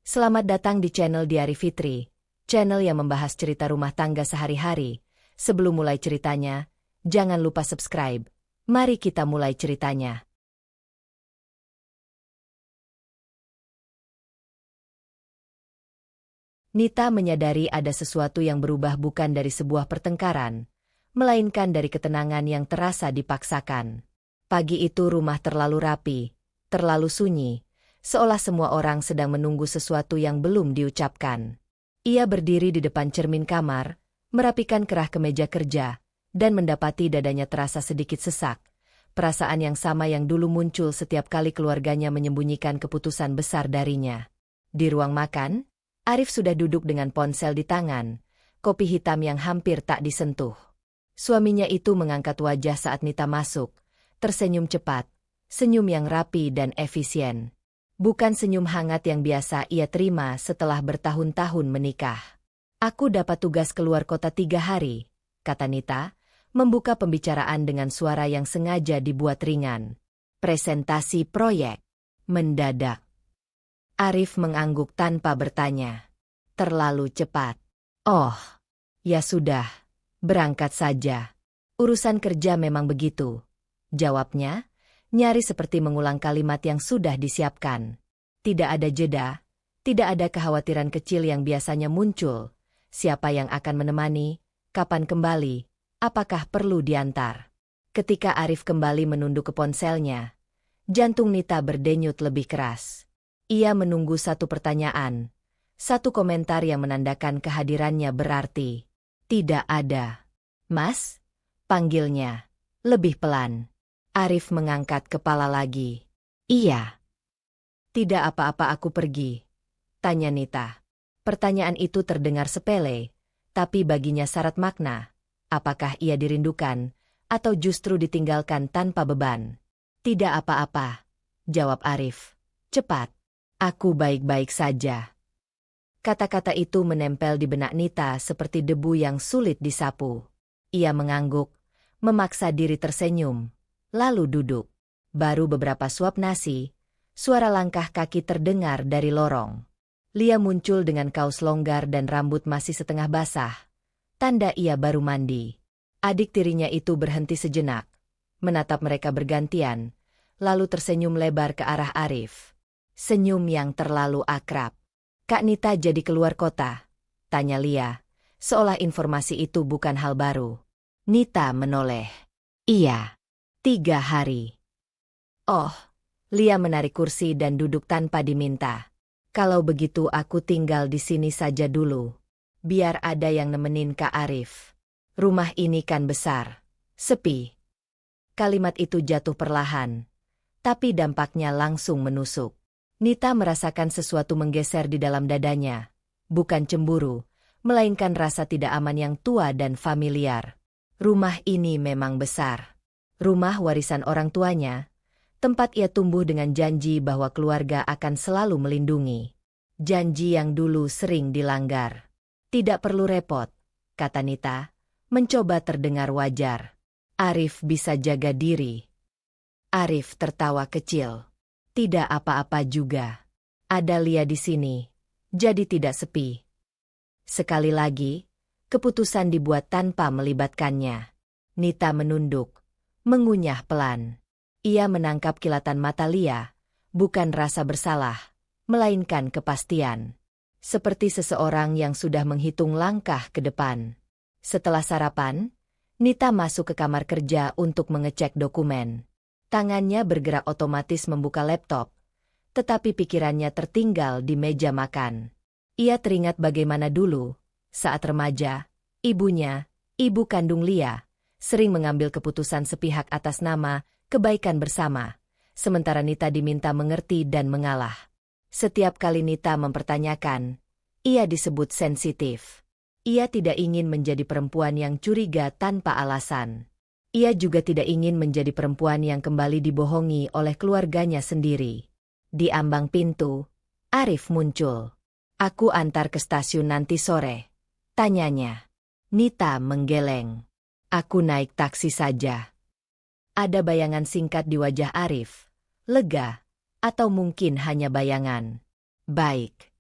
Selamat datang di channel Diari Fitri, channel yang membahas cerita rumah tangga sehari-hari. Sebelum mulai ceritanya, jangan lupa subscribe. Mari kita mulai ceritanya. Nita menyadari ada sesuatu yang berubah bukan dari sebuah pertengkaran, melainkan dari ketenangan yang terasa dipaksakan. Pagi itu rumah terlalu rapi, terlalu sunyi, seolah semua orang sedang menunggu sesuatu yang belum diucapkan. Ia berdiri di depan cermin kamar, merapikan kerah kemeja kerja, dan mendapati dadanya terasa sedikit sesak. Perasaan yang sama yang dulu muncul setiap kali keluarganya menyembunyikan keputusan besar darinya. Di ruang makan, Arif sudah duduk dengan ponsel di tangan, kopi hitam yang hampir tak disentuh. Suaminya itu mengangkat wajah saat Nita masuk, tersenyum cepat, senyum yang rapi dan efisien. Bukan senyum hangat yang biasa ia terima setelah bertahun-tahun menikah. "Aku dapat tugas keluar kota 3 hari, kata Nita, membuka pembicaraan dengan suara yang sengaja dibuat ringan. "Presentasi proyek." Mendadak. Arif mengangguk tanpa bertanya. "Terlalu cepat." "Oh, ya sudah, berangkat saja. Urusan kerja memang begitu," jawabnya, nyaris seperti mengulang kalimat yang sudah disiapkan. Tidak ada jeda, tidak ada kekhawatiran kecil yang biasanya muncul. Siapa yang akan menemani, kapan kembali, apakah perlu diantar. Ketika Arif kembali menunduk ke ponselnya, jantung Nita berdenyut lebih keras. Ia menunggu satu pertanyaan, satu komentar yang menandakan kehadirannya berarti. Tidak ada. "Mas?" panggilnya, lebih pelan. Arif mengangkat kepala lagi. "Iya." "Tidak apa-apa, aku pergi," tanya Nita. Pertanyaan itu terdengar sepele, tapi baginya syarat makna. Apakah ia dirindukan, atau justru ditinggalkan tanpa beban? "Tidak apa-apa," jawab Arif. "Cepat." "Aku baik-baik saja." Kata-kata itu menempel di benak Nita seperti debu yang sulit disapu. Ia mengangguk, memaksa diri tersenyum, lalu duduk. Baru beberapa suap nasi, suara langkah kaki terdengar dari lorong. Lia muncul dengan kaos longgar dan rambut masih setengah basah, tanda ia baru mandi. Adik tirinya itu berhenti sejenak, menatap mereka bergantian, lalu tersenyum lebar ke arah Arif. Senyum yang terlalu akrab. "Kak Nita jadi keluar kota?" tanya Lia, seolah informasi itu bukan hal baru. Nita menoleh. "Iya. 3 hari." "Oh." Lia menarik kursi dan duduk tanpa diminta. "Kalau begitu aku tinggal di sini saja dulu. Biar ada yang nemenin Kak Arif. Rumah ini kan besar. Sepi." Kalimat itu jatuh perlahan, tapi dampaknya langsung menusuk. Nita merasakan sesuatu menggeser di dalam dadanya. Bukan cemburu, melainkan rasa tidak aman yang tua dan familiar. Rumah ini memang besar. Rumah warisan orang tuanya, tempat ia tumbuh dengan janji bahwa keluarga akan selalu melindungi. Janji yang dulu sering dilanggar. "Tidak perlu repot," kata Nita, mencoba terdengar wajar. "Arif bisa jaga diri." Arif tertawa kecil. "Tidak apa-apa juga. Ada Lia di sini, jadi tidak sepi." Sekali lagi, keputusan dibuat tanpa melibatkannya. Nita menunduk, mengunyah pelan. Ia menangkap kilatan mata Lia, bukan rasa bersalah, melainkan kepastian. Seperti seseorang yang sudah menghitung langkah ke depan. Setelah sarapan, Nita masuk ke kamar kerja untuk mengecek dokumen. Tangannya bergerak otomatis membuka laptop, tetapi pikirannya tertinggal di meja makan. Ia teringat bagaimana dulu, saat remaja, ibunya, ibu kandung Lia, sering mengambil keputusan sepihak atas nama kebaikan bersama, sementara Nita diminta mengerti dan mengalah. Setiap kali Nita mempertanyakan, ia disebut sensitif. Ia tidak ingin menjadi perempuan yang curiga tanpa alasan. Ia juga tidak ingin menjadi perempuan yang kembali dibohongi oleh keluarganya sendiri. Di ambang pintu, Arif muncul. "Aku antar ke stasiun nanti sore," tanyanya. Nita menggeleng. "Aku naik taksi saja." Ada bayangan singkat di wajah Arif. Lega, atau mungkin hanya bayangan. "Baik."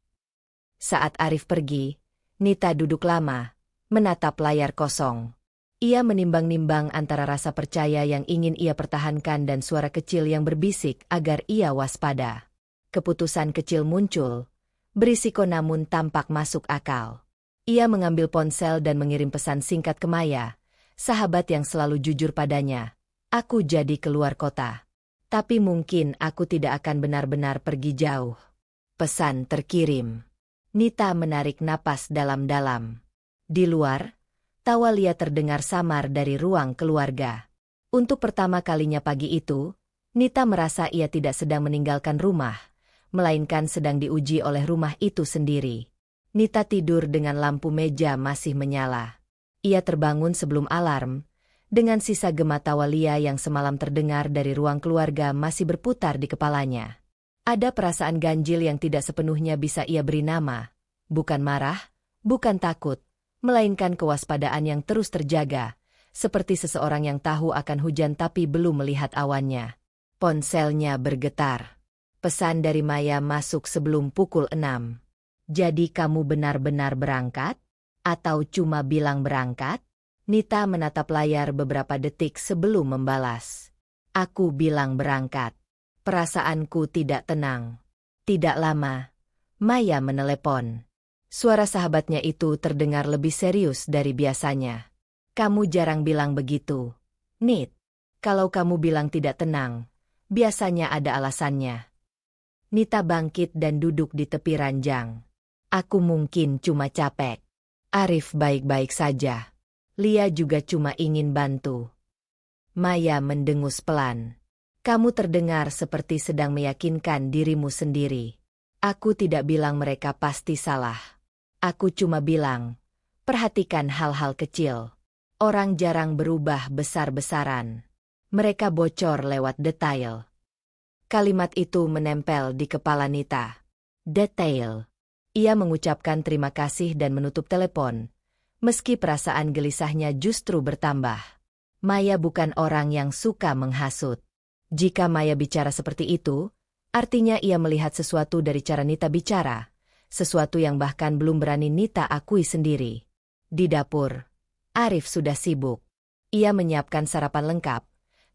Saat Arif pergi, Nita duduk lama, menatap layar kosong. Ia menimbang-nimbang antara rasa percaya yang ingin ia pertahankan dan suara kecil yang berbisik agar ia waspada. Keputusan kecil muncul, berisiko namun tampak masuk akal. Ia mengambil ponsel dan mengirim pesan singkat ke Maya, sahabat yang selalu jujur padanya. Aku jadi keluar kota. Tapi mungkin aku tidak akan benar-benar pergi jauh. Pesan terkirim. Nita menarik napas dalam-dalam. Di luar, tawa Lia terdengar samar dari ruang keluarga. Untuk pertama kalinya pagi itu, Nita merasa ia tidak sedang meninggalkan rumah, melainkan sedang diuji oleh rumah itu sendiri. Nita tidur dengan lampu meja masih menyala. Ia terbangun sebelum alarm, dengan sisa gema tawa Lia yang semalam terdengar dari ruang keluarga masih berputar di kepalanya. Ada perasaan ganjil yang tidak sepenuhnya bisa ia beri nama. Bukan marah, bukan takut, melainkan kewaspadaan yang terus terjaga, seperti seseorang yang tahu akan hujan tapi belum melihat awannya. Ponselnya bergetar. Pesan dari Maya masuk sebelum pukul 6. Jadi kamu benar-benar berangkat? Atau cuma bilang berangkat? Nita menatap layar beberapa detik sebelum membalas. Aku bilang berangkat. Perasaanku tidak tenang. Tidak lama, Maya menelepon. Suara sahabatnya itu terdengar lebih serius dari biasanya. Kamu jarang bilang begitu, Nit. Kalau kamu bilang tidak tenang, biasanya ada alasannya. Nita bangkit dan duduk di tepi ranjang. Aku mungkin cuma capek. Arif baik-baik saja. Lia juga cuma ingin bantu. Maya mendengus pelan. Kamu terdengar seperti sedang meyakinkan dirimu sendiri. Aku tidak bilang mereka pasti salah. Aku cuma bilang, perhatikan hal-hal kecil. Orang jarang berubah besar-besaran. Mereka bocor lewat detail. Kalimat itu menempel di kepala Nita. Detail. Ia mengucapkan terima kasih dan menutup telepon, meski perasaan gelisahnya justru bertambah. Maya bukan orang yang suka menghasut. Jika Maya bicara seperti itu, artinya ia melihat sesuatu dari cara Nita bicara. Sesuatu yang bahkan belum berani Nita akui sendiri. Di dapur, Arif sudah sibuk. Ia menyiapkan sarapan lengkap,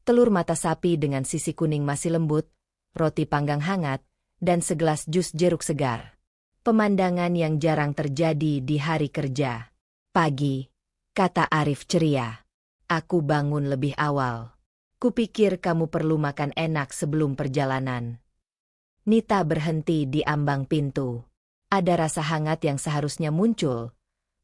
telur mata sapi dengan sisi kuning masih lembut, roti panggang hangat, dan segelas jus jeruk segar. Pemandangan yang jarang terjadi di hari kerja. Pagi, kata Arif ceria. Aku bangun lebih awal. Kupikir kamu perlu makan enak sebelum perjalanan. Nita berhenti di ambang pintu. Ada rasa hangat yang seharusnya muncul,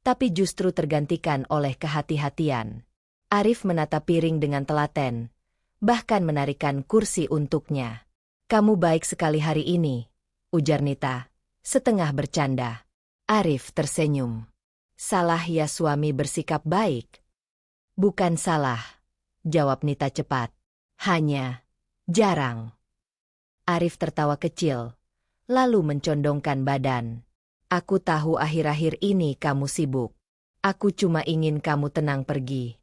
tapi justru tergantikan oleh kehati-hatian. Arif menatap piring dengan telaten, bahkan menarikan kursi untuknya. Kamu baik sekali hari ini, ujar Nita, setengah bercanda. Arif tersenyum. Salah ya suami bersikap baik? Bukan salah, jawab Nita cepat. Hanya jarang. Arif tertawa kecil, lalu mencondongkan badan. Aku tahu akhir-akhir ini kamu sibuk. Aku cuma ingin kamu tenang pergi.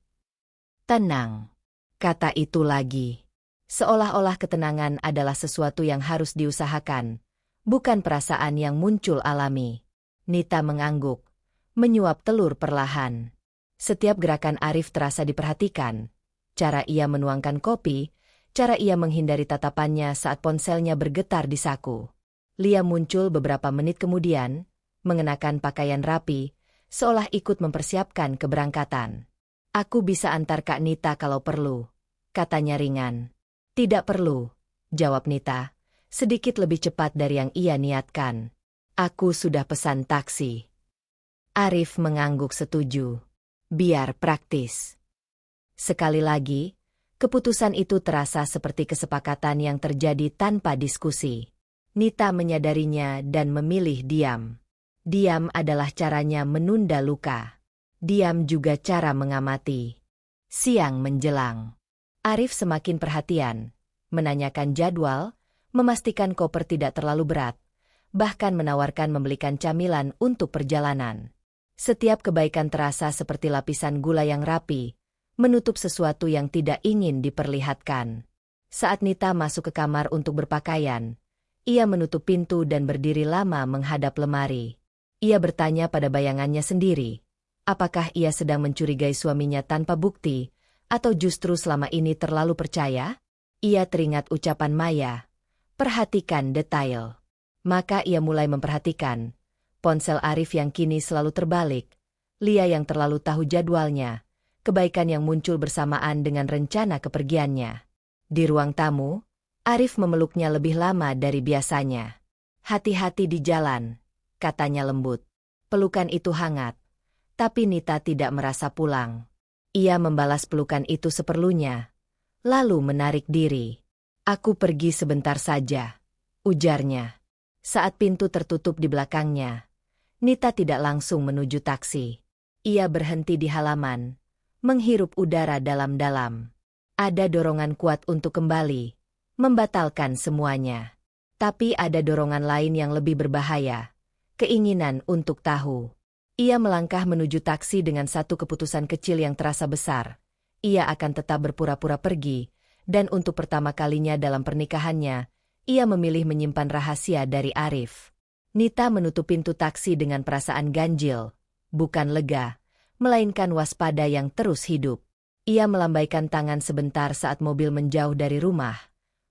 Tenang, kata itu lagi. Seolah-olah ketenangan adalah sesuatu yang harus diusahakan, bukan perasaan yang muncul alami. Nita mengangguk, menyuap telur perlahan. Setiap gerakan Arif terasa diperhatikan. Cara ia menuangkan kopi, cara ia menghindari tatapannya saat ponselnya bergetar di saku. Lia muncul beberapa menit kemudian, mengenakan pakaian rapi, seolah ikut mempersiapkan keberangkatan. Aku bisa antar Kak Nita kalau perlu, katanya ringan. Tidak perlu, jawab Nita, sedikit lebih cepat dari yang ia niatkan. Aku sudah pesan taksi. Arif mengangguk setuju. Biar praktis. Sekali lagi, keputusan itu terasa seperti kesepakatan yang terjadi tanpa diskusi. Nita menyadarinya dan memilih diam. Diam adalah caranya menunda luka. Diam juga cara mengamati. Siang menjelang. Arif semakin perhatian, menanyakan jadwal, memastikan koper tidak terlalu berat, bahkan menawarkan membelikan camilan untuk perjalanan. Setiap kebaikan terasa seperti lapisan gula yang rapi, menutup sesuatu yang tidak ingin diperlihatkan. Saat Nita masuk ke kamar untuk berpakaian, ia menutup pintu dan berdiri lama menghadap lemari. Ia bertanya pada bayangannya sendiri. Apakah ia sedang mencurigai suaminya tanpa bukti, atau justru selama ini terlalu percaya? Ia teringat ucapan Maya. Perhatikan detail. Maka ia mulai memperhatikan. Ponsel Arif yang kini selalu terbalik. Lia yang terlalu tahu jadwalnya. Kebaikan yang muncul bersamaan dengan rencana kepergiannya. Di ruang tamu, Arif memeluknya lebih lama dari biasanya. Hati-hati di jalan, katanya lembut. Pelukan itu hangat. Tapi Nita tidak merasa pulang. Ia membalas pelukan itu seperlunya, lalu menarik diri. Aku pergi sebentar saja, ujarnya. Saat pintu tertutup di belakangnya, Nita tidak langsung menuju taksi. Ia berhenti di halaman, menghirup udara dalam-dalam. Ada dorongan kuat untuk kembali, membatalkan semuanya. Tapi ada dorongan lain yang lebih berbahaya, keinginan untuk tahu. Ia melangkah menuju taksi dengan satu keputusan kecil yang terasa besar. Ia akan tetap berpura-pura pergi, dan untuk pertama kalinya dalam pernikahannya, ia memilih menyimpan rahasia dari Arif. Nita menutup pintu taksi dengan perasaan ganjil, bukan lega, melainkan waspada yang terus hidup. Ia melambaikan tangan sebentar saat mobil menjauh dari rumah,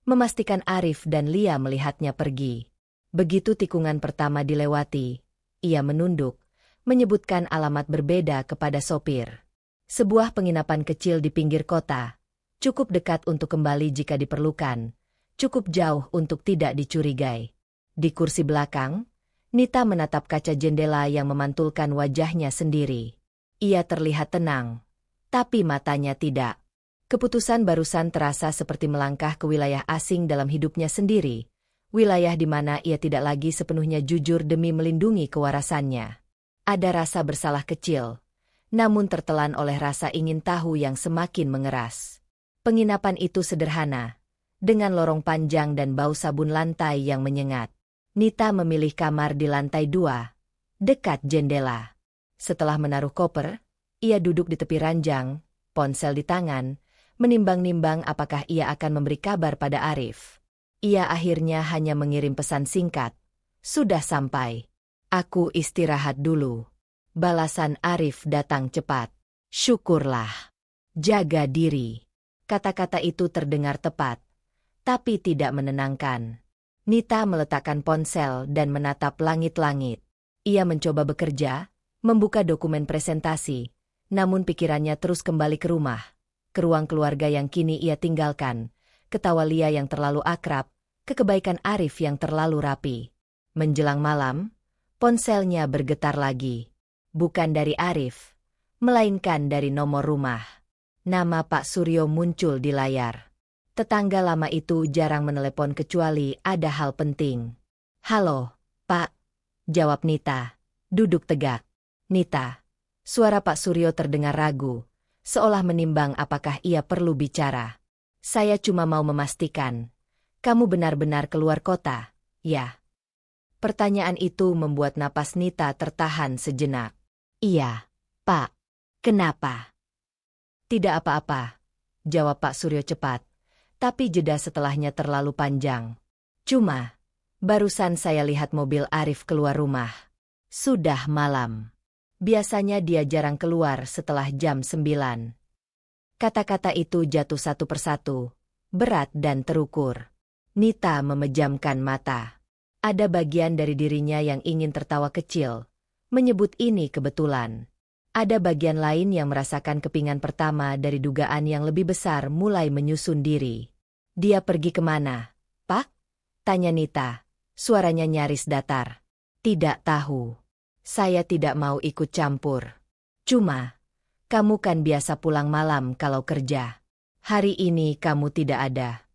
memastikan Arif dan Lia melihatnya pergi. Begitu tikungan pertama dilewati, ia menunduk, menyebutkan alamat berbeda kepada sopir. Sebuah penginapan kecil di pinggir kota, cukup dekat untuk kembali jika diperlukan, cukup jauh untuk tidak dicurigai. Di kursi belakang, Nita menatap kaca jendela yang memantulkan wajahnya sendiri. Ia terlihat tenang, tapi matanya tidak. Keputusan barusan terasa seperti melangkah ke wilayah asing dalam hidupnya sendiri, wilayah di mana ia tidak lagi sepenuhnya jujur demi melindungi kewarasannya. Ada rasa bersalah kecil, namun tertelan oleh rasa ingin tahu yang semakin mengeras. Penginapan itu sederhana, dengan lorong panjang dan bau sabun lantai yang menyengat. Nita memilih kamar di lantai 2, dekat jendela. Setelah menaruh koper, ia duduk di tepi ranjang, ponsel di tangan, menimbang-nimbang apakah ia akan memberi kabar pada Arif. Ia akhirnya hanya mengirim pesan singkat. Sudah sampai. Aku istirahat dulu. Balasan Arif datang cepat. Syukurlah. Jaga diri. Kata-kata itu terdengar tepat, tapi tidak menenangkan. Nita meletakkan ponsel dan menatap langit-langit. Ia mencoba bekerja, membuka dokumen presentasi, namun pikirannya terus kembali ke rumah, ke ruang keluarga yang kini ia tinggalkan, ke tawa Lia yang terlalu akrab, ke kebaikan Arif yang terlalu rapi. Menjelang malam, ponselnya bergetar lagi. Bukan dari Arif, melainkan dari nomor rumah. Nama Pak Suryo muncul di layar. Tetangga lama itu jarang menelepon kecuali ada hal penting. Halo, Pak, jawab Nita, duduk tegak. Nita, suara Pak Suryo terdengar ragu, seolah menimbang apakah ia perlu bicara. Saya cuma mau memastikan, kamu benar-benar keluar kota, ya? Pertanyaan itu membuat napas Nita tertahan sejenak. Iya, Pak. Kenapa? Tidak apa-apa, jawab Pak Suryo cepat, tapi jeda setelahnya terlalu panjang. Cuma, barusan saya lihat mobil Arif keluar rumah. Sudah malam. Biasanya dia jarang keluar setelah jam 9. Kata-kata itu jatuh satu persatu, berat dan terukur. Nita memejamkan mata. Ada bagian dari dirinya yang ingin tertawa kecil, menyebut ini kebetulan. Ada bagian lain yang merasakan kepingan pertama dari dugaan yang lebih besar mulai menyusun diri. Dia pergi kemana, Pak? Tanya Nita, suaranya nyaris datar. Tidak tahu. Saya tidak mau ikut campur. Cuma, kamu kan biasa pulang malam kalau kerja. Hari ini kamu tidak ada.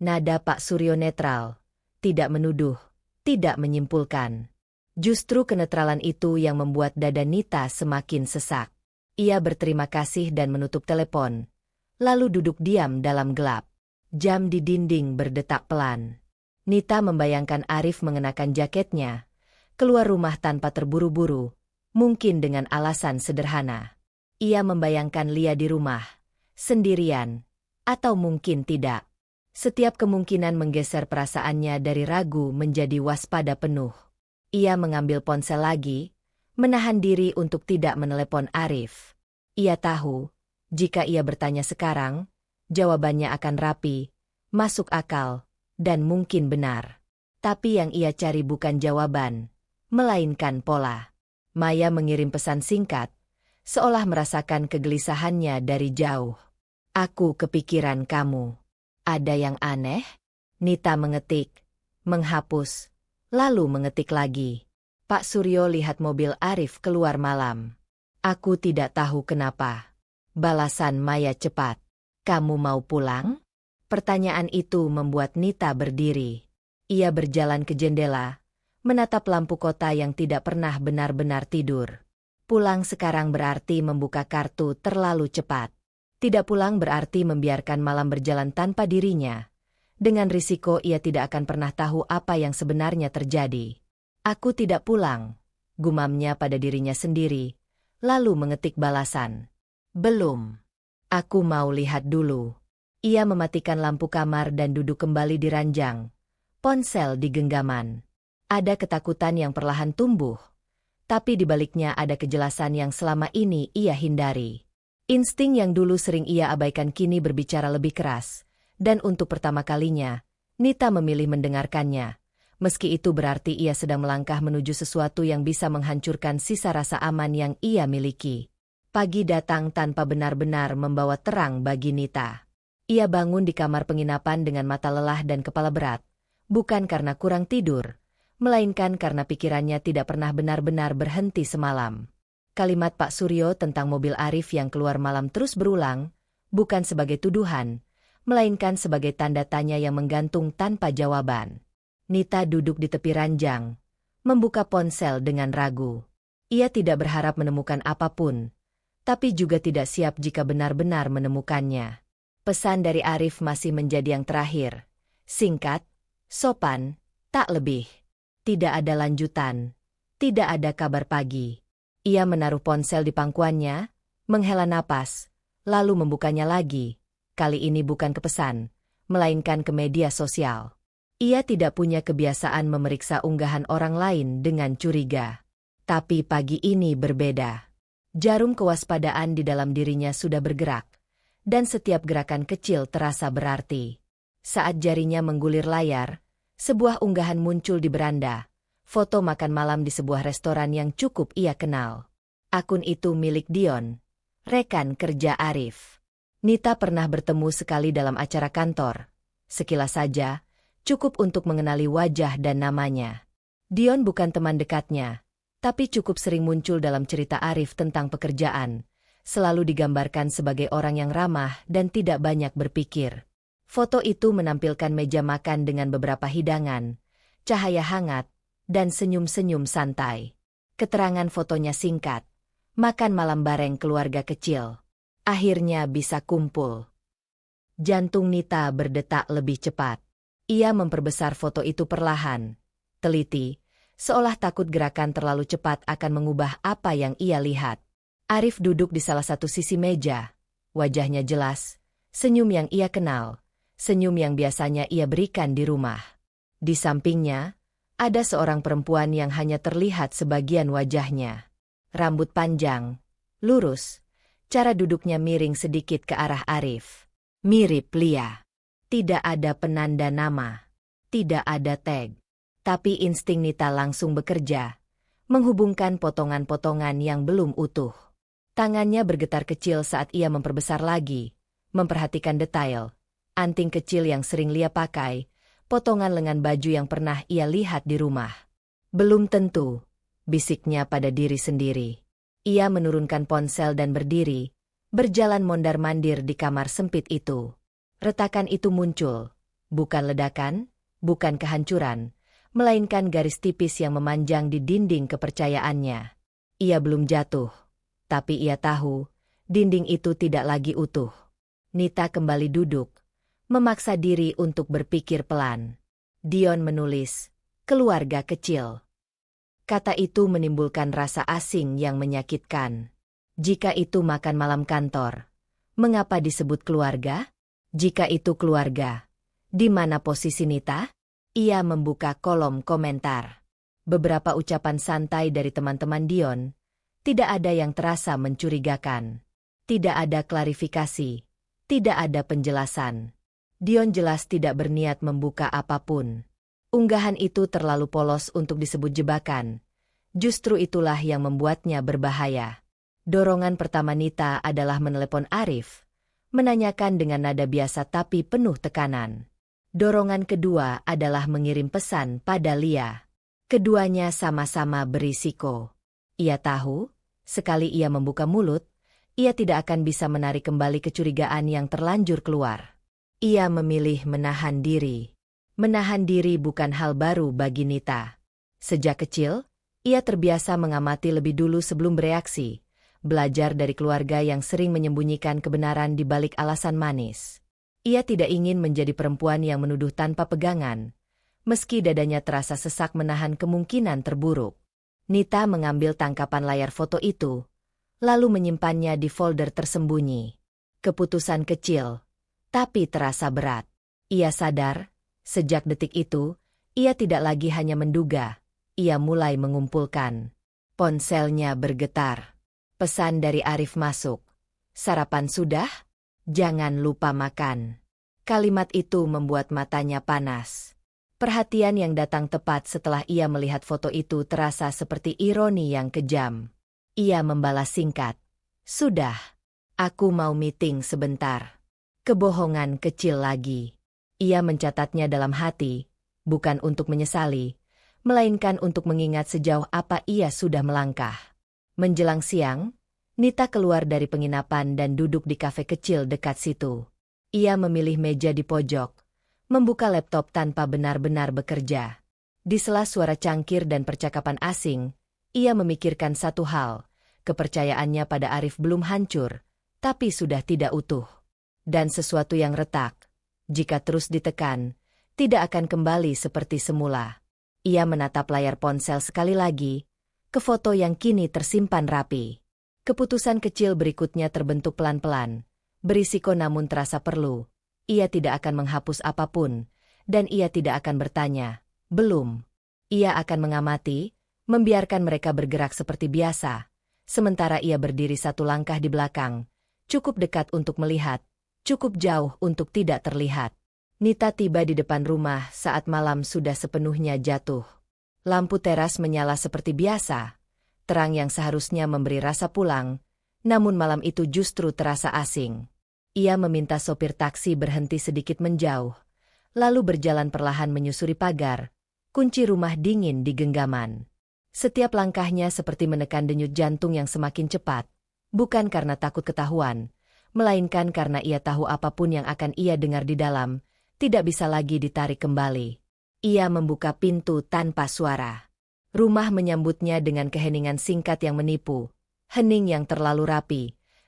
Nada Pak Suryo netral. Tidak menuduh, tidak menyimpulkan. Justru kenetralan itu yang membuat dada Nita semakin sesak. Ia berterima kasih dan menutup telepon, lalu duduk diam dalam gelap. Jam di dinding berdetak pelan. Nita membayangkan Arif mengenakan jaketnya, keluar rumah tanpa terburu-buru, mungkin dengan alasan sederhana. Ia membayangkan Lia di rumah, sendirian, atau mungkin tidak. Setiap kemungkinan menggeser perasaannya dari ragu menjadi waspada penuh. Ia mengambil ponsel lagi, menahan diri untuk tidak menelepon Arif. Ia tahu, jika ia bertanya sekarang, jawabannya akan rapi, masuk akal, dan mungkin benar. Tapi yang ia cari bukan jawaban, melainkan pola. Maya mengirim pesan singkat, seolah merasakan kegelisahannya dari jauh. Aku kepikiran kamu. Ada yang aneh? Nita mengetik, menghapus, lalu mengetik lagi. Pak Suryo lihat mobil Arif keluar malam. Aku tidak tahu kenapa. Balasan Maya cepat. Kamu mau pulang? Pertanyaan itu membuat Nita berdiri. Ia berjalan ke jendela, menatap lampu kota yang tidak pernah benar-benar tidur. Pulang sekarang berarti membuka kartu terlalu cepat. Tidak pulang berarti membiarkan malam berjalan tanpa dirinya. Dengan risiko ia tidak akan pernah tahu apa yang sebenarnya terjadi. Aku tidak pulang, gumamnya pada dirinya sendiri, lalu mengetik balasan. Belum. Aku mau lihat dulu. Ia mematikan lampu kamar dan duduk kembali di ranjang. Ponsel di genggaman. Ada ketakutan yang perlahan tumbuh. Tapi di baliknya ada kejelasan yang selama ini ia hindari. Insting yang dulu sering ia abaikan kini berbicara lebih keras. Dan untuk pertama kalinya, Nita memilih mendengarkannya. Meski itu berarti ia sedang melangkah menuju sesuatu yang bisa menghancurkan sisa rasa aman yang ia miliki. Pagi datang tanpa benar-benar membawa terang bagi Nita. Ia bangun di kamar penginapan dengan mata lelah dan kepala berat. Bukan karena kurang tidur, melainkan karena pikirannya tidak pernah benar-benar berhenti semalam. Kalimat Pak Suryo tentang mobil Arif yang keluar malam terus berulang, bukan sebagai tuduhan, melainkan sebagai tanda tanya yang menggantung tanpa jawaban. Nita duduk di tepi ranjang, membuka ponsel dengan ragu. Ia tidak berharap menemukan apapun, tapi juga tidak siap jika benar-benar menemukannya. Pesan dari Arif masih menjadi yang terakhir. Singkat, sopan, tak lebih. Tidak ada lanjutan, tidak ada kabar pagi. Ia menaruh ponsel di pangkuannya, menghela napas, lalu membukanya lagi. Kali ini bukan ke pesan, melainkan ke media sosial. Ia tidak punya kebiasaan memeriksa unggahan orang lain dengan curiga. Tapi pagi ini berbeda. Jarum kewaspadaan di dalam dirinya sudah bergerak, dan setiap gerakan kecil terasa berarti. Saat jarinya menggulir layar, sebuah unggahan muncul di beranda. Foto makan malam di sebuah restoran yang cukup ia kenal. Akun itu milik Dion, rekan kerja Arif. Nita pernah bertemu sekali dalam acara kantor. Sekilas saja, cukup untuk mengenali wajah dan namanya. Dion bukan teman dekatnya, tapi cukup sering muncul dalam cerita Arif tentang pekerjaan. Selalu digambarkan sebagai orang yang ramah dan tidak banyak berpikir. Foto itu menampilkan meja makan dengan beberapa hidangan, cahaya hangat, dan senyum-senyum santai. Keterangan fotonya singkat. Makan malam bareng keluarga kecil. Akhirnya bisa kumpul. Jantung Nita berdetak lebih cepat. Ia memperbesar foto itu perlahan, teliti, seolah takut gerakan terlalu cepat akan mengubah apa yang ia lihat. Arif duduk di salah satu sisi meja. Wajahnya jelas, senyum yang ia kenal, senyum yang biasanya ia berikan di rumah. Di sampingnya, ada seorang perempuan yang hanya terlihat sebagian wajahnya. Rambut panjang, lurus, cara duduknya miring sedikit ke arah Arif. Mirip Lia. Tidak ada penanda nama. Tidak ada tag. Tapi insting Nita langsung bekerja, menghubungkan potongan-potongan yang belum utuh. Tangannya bergetar kecil saat ia memperbesar lagi, memperhatikan detail. Anting kecil yang sering Lia pakai, potongan lengan baju yang pernah ia lihat di rumah. Belum tentu, bisiknya pada diri sendiri. Ia menurunkan ponsel dan berdiri, berjalan mondar-mandir di kamar sempit itu. Retakan itu muncul, bukan ledakan, bukan kehancuran, melainkan garis tipis yang memanjang di dinding kepercayaannya. Ia belum jatuh, tapi ia tahu, dinding itu tidak lagi utuh. Nita kembali duduk, memaksa diri untuk berpikir pelan. Dion menulis, keluarga kecil. Kata itu menimbulkan rasa asing yang menyakitkan. Jika itu makan malam kantor, mengapa disebut keluarga? Jika itu keluarga, di mana posisi Nita? Ia membuka kolom komentar. Beberapa ucapan santai dari teman-teman Dion, tidak ada yang terasa mencurigakan. Tidak ada klarifikasi, tidak ada penjelasan. Dion jelas tidak berniat membuka apapun. Unggahan itu terlalu polos untuk disebut jebakan. Justru itulah yang membuatnya berbahaya. Dorongan pertama Nita adalah menelepon Arif, menanyakan dengan nada biasa tapi penuh tekanan. Dorongan kedua adalah mengirim pesan pada Lia. Keduanya sama-sama berisiko. Ia tahu, sekali ia membuka mulut, ia tidak akan bisa menarik kembali kecurigaan yang terlanjur keluar. Ia memilih menahan diri. Menahan diri bukan hal baru bagi Nita. Sejak kecil, ia terbiasa mengamati lebih dulu sebelum bereaksi, belajar dari keluarga yang sering menyembunyikan kebenaran di balik alasan manis. Ia tidak ingin menjadi perempuan yang menuduh tanpa pegangan, meski dadanya terasa sesak menahan kemungkinan terburuk. Nita mengambil tangkapan layar foto itu, lalu menyimpannya di folder tersembunyi. Keputusan kecil, tapi terasa berat. Ia sadar, sejak detik itu, ia tidak lagi hanya menduga, ia mulai mengumpulkan. Ponselnya bergetar. Pesan dari Arif masuk. "Sarapan sudah? Jangan lupa makan." Kalimat itu membuat matanya panas. Perhatian yang datang tepat setelah ia melihat foto itu terasa seperti ironi yang kejam. Ia membalas singkat, "Sudah. Aku mau meeting sebentar." Kebohongan kecil lagi. Ia mencatatnya dalam hati, bukan untuk menyesali, melainkan untuk mengingat sejauh apa ia sudah melangkah. Menjelang siang, Nita keluar dari penginapan dan duduk di kafe kecil dekat situ. Ia memilih meja di pojok, membuka laptop tanpa benar-benar bekerja. Di sela suara cangkir dan percakapan asing, ia memikirkan satu hal, kepercayaannya pada Arif belum hancur, tapi sudah tidak utuh. Dan sesuatu yang retak, jika terus ditekan, tidak akan kembali seperti semula. Ia menatap layar ponsel sekali lagi, ke foto yang kini tersimpan rapi. Keputusan kecil berikutnya terbentuk pelan-pelan, berisiko namun terasa perlu. Ia tidak akan menghapus apapun, dan ia tidak akan bertanya, "Belum." Ia akan mengamati, membiarkan mereka bergerak seperti biasa, sementara ia berdiri satu langkah di belakang, cukup dekat untuk melihat, cukup jauh untuk tidak terlihat. Nita tiba di depan rumah saat malam sudah sepenuhnya jatuh. Lampu teras menyala seperti biasa, terang yang seharusnya memberi rasa pulang, namun malam itu justru terasa asing. Ia meminta sopir taksi berhenti sedikit menjauh, lalu berjalan perlahan menyusuri pagar, kunci rumah dingin di genggaman. Setiap langkahnya seperti menekan denyut jantung yang semakin cepat, bukan karena takut ketahuan, melainkan karena ia tahu apapun yang akan ia dengar di dalam, tidak bisa lagi ditarik kembali. Ia membuka pintu tanpa suara. Rumah menyambutnya dengan keheningan singkat yang menipu, hening yang terlalu rapi,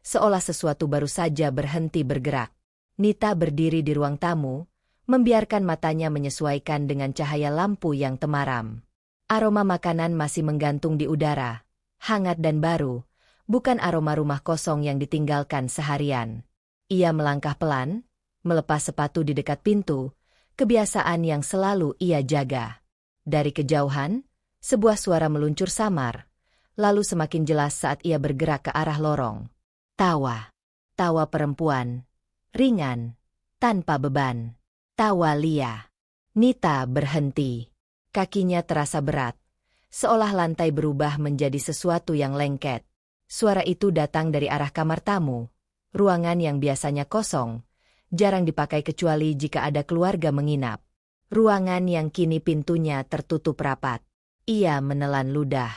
seolah sesuatu baru saja berhenti bergerak. Nita berdiri di ruang tamu, membiarkan matanya menyesuaikan dengan cahaya lampu yang temaram. Aroma makanan masih menggantung di udara, hangat dan baru, bukan aroma rumah kosong yang ditinggalkan seharian. Ia melangkah pelan, melepas sepatu di dekat pintu, kebiasaan yang selalu ia jaga. Dari kejauhan, sebuah suara meluncur samar, lalu semakin jelas saat ia bergerak ke arah lorong. Tawa. Tawa perempuan. Ringan. Tanpa beban. Tawa Lia. Nita berhenti. Kakinya terasa berat, seolah lantai berubah menjadi sesuatu yang lengket. Suara itu datang dari arah kamar tamu, ruangan yang biasanya kosong, jarang dipakai kecuali jika ada keluarga menginap. Ruangan yang kini pintunya tertutup rapat. Ia menelan ludah.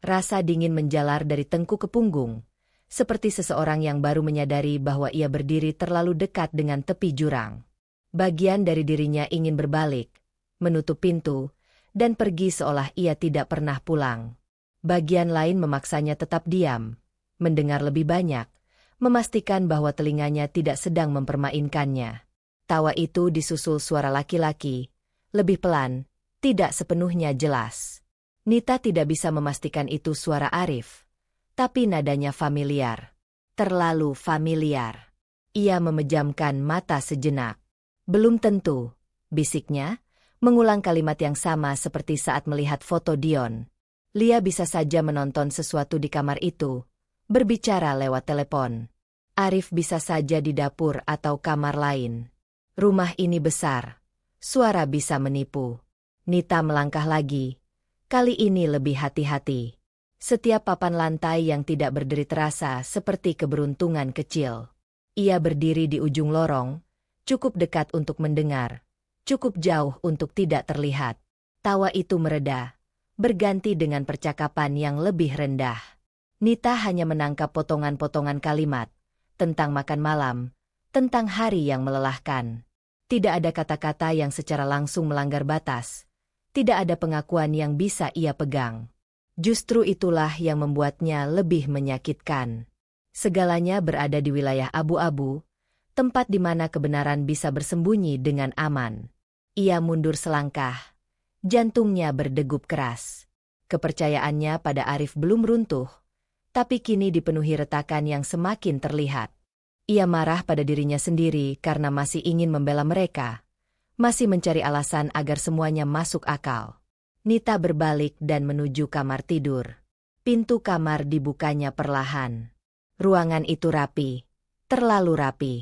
Rasa dingin menjalar dari tengkuk ke punggung, seperti seseorang yang baru menyadari bahwa ia berdiri terlalu dekat dengan tepi jurang. Bagian dari dirinya ingin berbalik, menutup pintu, dan pergi seolah ia tidak pernah pulang. Bagian lain memaksanya tetap diam, mendengar lebih banyak, memastikan bahwa telinganya tidak sedang mempermainkannya. Tawa itu disusul suara laki-laki, lebih pelan, tidak sepenuhnya jelas. Nita tidak bisa memastikan itu suara Arif, tapi nadanya familiar. Terlalu familiar. Ia memejamkan mata sejenak. "Belum tentu," bisiknya, mengulang kalimat yang sama seperti saat melihat foto Dion. Lia bisa saja menonton sesuatu di kamar itu, berbicara lewat telepon. Arif bisa saja di dapur atau kamar lain. Rumah ini besar. Suara bisa menipu. Nita melangkah lagi. Kali ini lebih hati-hati. Setiap papan lantai yang tidak berderi terasa seperti keberuntungan kecil. Ia berdiri di ujung lorong, cukup dekat untuk mendengar, cukup jauh untuk tidak terlihat. Tawa itu mereda, berganti dengan percakapan yang lebih rendah. Nita hanya menangkap potongan-potongan kalimat, tentang makan malam, tentang hari yang melelahkan. Tidak ada kata-kata yang secara langsung melanggar batas. Tidak ada pengakuan yang bisa ia pegang. Justru itulah yang membuatnya lebih menyakitkan. Segalanya berada di wilayah abu-abu, tempat di mana kebenaran bisa bersembunyi dengan aman. Ia mundur selangkah. Jantungnya berdegup keras. Kepercayaannya pada Arif belum runtuh, tapi kini dipenuhi retakan yang semakin terlihat. Ia marah pada dirinya sendiri karena masih ingin membela mereka. Masih mencari alasan agar semuanya masuk akal. Nita berbalik dan menuju kamar tidur. Pintu kamar dibukanya perlahan. Ruangan itu rapi, terlalu rapi.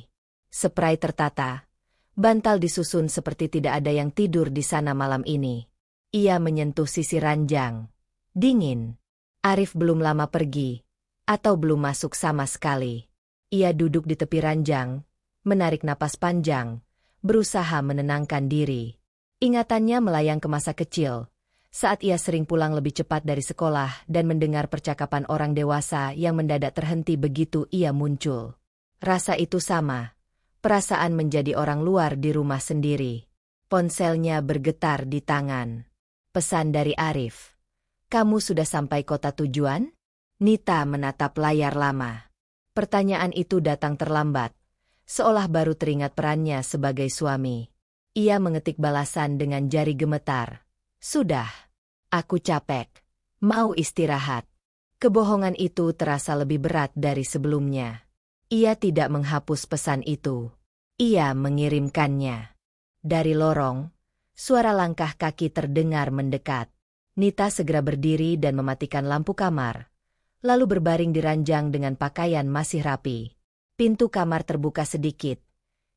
Spray tertata, bantal disusun seperti tidak ada yang tidur di sana malam ini. Ia menyentuh sisi ranjang. Dingin. Arif belum lama pergi, atau belum masuk sama sekali. Ia duduk di tepi ranjang, menarik napas panjang, berusaha menenangkan diri. Ingatannya melayang ke masa kecil, saat ia sering pulang lebih cepat dari sekolah dan mendengar percakapan orang dewasa yang mendadak terhenti begitu ia muncul. Rasa itu sama, perasaan menjadi orang luar di rumah sendiri. Ponselnya bergetar di tangan. Pesan dari Arif. "Kamu sudah sampai kota tujuan?" Nita menatap layar lama. Pertanyaan itu datang terlambat, seolah baru teringat perannya sebagai suami. Ia mengetik balasan dengan jari gemetar. "Sudah. Aku capek. Mau istirahat." Kebohongan itu terasa lebih berat dari sebelumnya. Ia tidak menghapus pesan itu. Ia mengirimkannya. Dari lorong, suara langkah kaki terdengar mendekat. Nita segera berdiri dan mematikan lampu kamar, lalu berbaring di ranjang dengan pakaian masih rapi. Pintu kamar terbuka sedikit.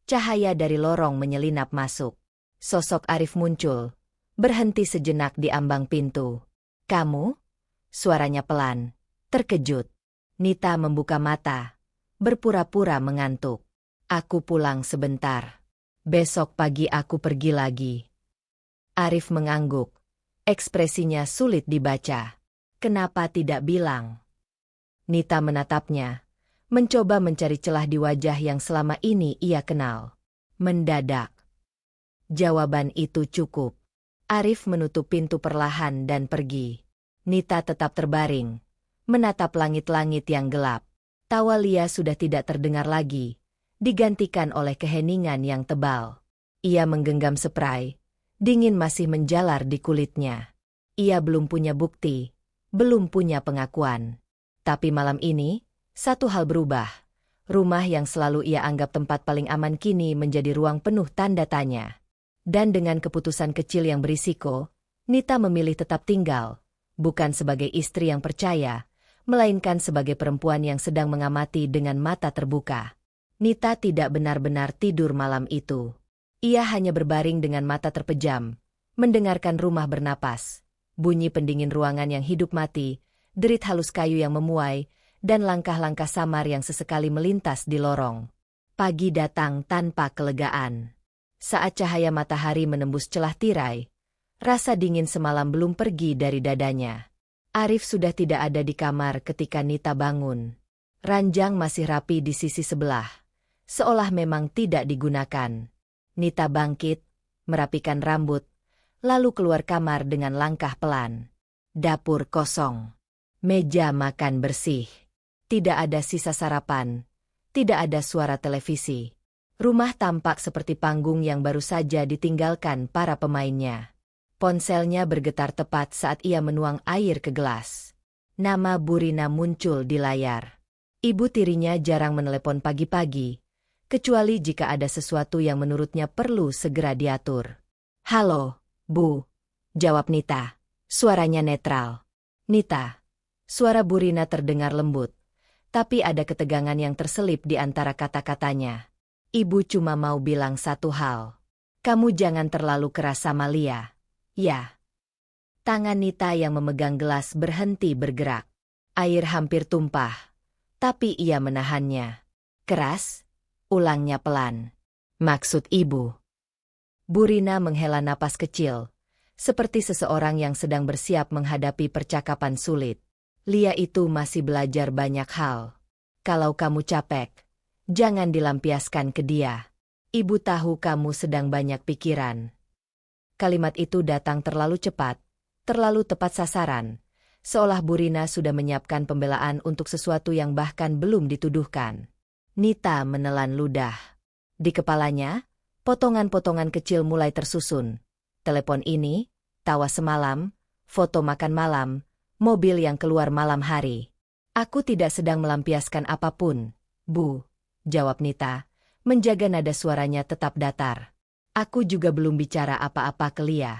Cahaya dari lorong menyelinap masuk. Sosok Arif muncul, berhenti sejenak di ambang pintu. "Kamu?" Suaranya pelan, terkejut. Nita membuka mata, berpura-pura mengantuk. "Aku pulang sebentar. Besok pagi aku pergi lagi." Arif mengangguk. Ekspresinya sulit dibaca. "Kenapa tidak bilang?" Nita menatapnya, mencoba mencari celah di wajah yang selama ini ia kenal. Mendadak. Jawaban itu cukup. Arif menutup pintu perlahan dan pergi. Nita tetap terbaring, menatap langit-langit yang gelap. Tawa Lia sudah tidak terdengar lagi, digantikan oleh keheningan yang tebal. Ia menggenggam spray, dingin masih menjalar di kulitnya. Ia belum punya bukti, belum punya pengakuan. Tapi malam ini, satu hal berubah. Rumah yang selalu ia anggap tempat paling aman kini menjadi ruang penuh tanda tanya. Dan dengan keputusan kecil yang berisiko, Nita memilih tetap tinggal, bukan sebagai istri yang percaya, melainkan sebagai perempuan yang sedang mengamati dengan mata terbuka. Nita tidak benar-benar tidur malam itu. Ia hanya berbaring dengan mata terpejam, mendengarkan rumah bernapas, bunyi pendingin ruangan yang hidup mati, derit halus kayu yang memuai, dan langkah-langkah samar yang sesekali melintas di lorong. Pagi datang tanpa kelegaan. Saat cahaya matahari menembus celah tirai, rasa dingin semalam belum pergi dari dadanya. Arif sudah tidak ada di kamar ketika Nita bangun. Ranjang masih rapi di sisi sebelah, seolah memang tidak digunakan. Nita bangkit, merapikan rambut, lalu keluar kamar dengan langkah pelan. Dapur kosong. Meja makan bersih. Tidak ada sisa sarapan. Tidak ada suara televisi. Rumah tampak seperti panggung yang baru saja ditinggalkan para pemainnya. Ponselnya bergetar tepat saat ia menuang air ke gelas. Nama Burina muncul di layar. Ibu tirinya jarang menelepon pagi-pagi, kecuali jika ada sesuatu yang menurutnya perlu segera diatur. "Halo," Bu, jawab Nita. Suaranya netral. Nita. Suara Bu Rina terdengar lembut. Tapi ada ketegangan yang terselip di antara kata-katanya. Ibu cuma mau bilang satu hal. Kamu jangan terlalu keras sama Lia. Ya. Tangan Nita yang memegang gelas berhenti bergerak. Air hampir tumpah. Tapi ia menahannya. Keras? Ulangnya pelan. Maksud ibu. Bu Rina menghela napas kecil. Seperti seseorang yang sedang bersiap menghadapi percakapan sulit. Lia itu masih belajar banyak hal. Kalau kamu capek, jangan dilampiaskan ke dia. Ibu tahu kamu sedang banyak pikiran. Kalimat itu datang terlalu cepat, terlalu tepat sasaran. Seolah Bu Rina sudah menyiapkan pembelaan untuk sesuatu yang bahkan belum dituduhkan. Nita menelan ludah. Di kepalanya, potongan-potongan kecil mulai tersusun. Telepon ini, tawa semalam, foto makan malam, mobil yang keluar malam hari. Aku tidak sedang melampiaskan apapun, Bu, jawab Nita, menjaga nada suaranya tetap datar. Aku juga belum bicara apa-apa ke Lia.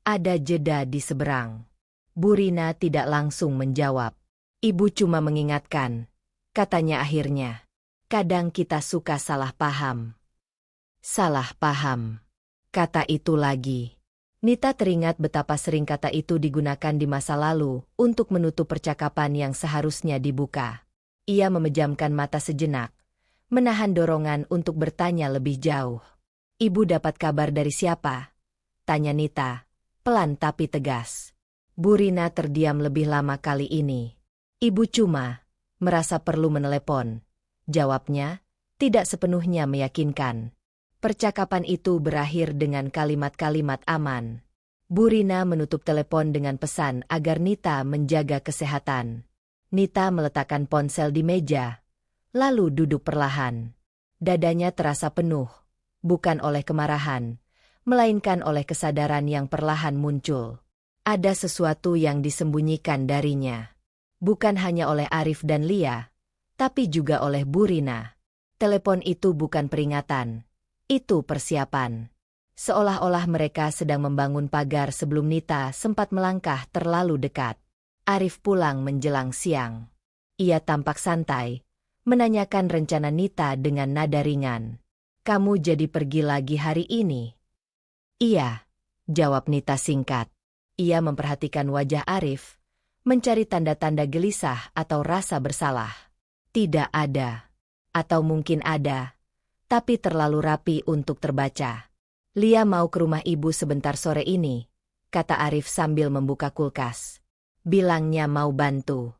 Ada jeda di seberang. Bu Rina tidak langsung menjawab. Ibu cuma mengingatkan, katanya akhirnya. Kadang kita suka salah paham. Salah paham. Kata itu lagi. Nita teringat betapa sering kata itu digunakan di masa lalu untuk menutup percakapan yang seharusnya dibuka. Ia memejamkan mata sejenak, menahan dorongan untuk bertanya lebih jauh. Ibu dapat kabar dari siapa? Tanya Nita, pelan tapi tegas. Bu Rina terdiam lebih lama kali ini. Ibu cuma merasa perlu menelepon. Jawabnya, tidak sepenuhnya meyakinkan. Percakapan itu berakhir dengan kalimat-kalimat aman. Bu Rina menutup telepon dengan pesan agar Nita menjaga kesehatan. Nita meletakkan ponsel di meja, lalu duduk perlahan. Dadanya terasa penuh, bukan oleh kemarahan, melainkan oleh kesadaran yang perlahan muncul. Ada sesuatu yang disembunyikan darinya. Bukan hanya oleh Arif dan Lia, tapi juga oleh Bu Rina. Telepon itu bukan peringatan. Itu persiapan. Seolah-olah mereka sedang membangun pagar sebelum Nita sempat melangkah terlalu dekat. Arif pulang menjelang siang. Ia tampak santai, menanyakan rencana Nita dengan nada ringan. Kamu jadi pergi lagi hari ini? Iya, jawab Nita singkat. Ia memperhatikan wajah Arif, mencari tanda-tanda gelisah atau rasa bersalah. Tidak ada. Atau mungkin ada, tapi terlalu rapi untuk terbaca. Lia mau ke rumah ibu sebentar sore ini, kata Arif sambil membuka kulkas. Bilangnya mau bantu.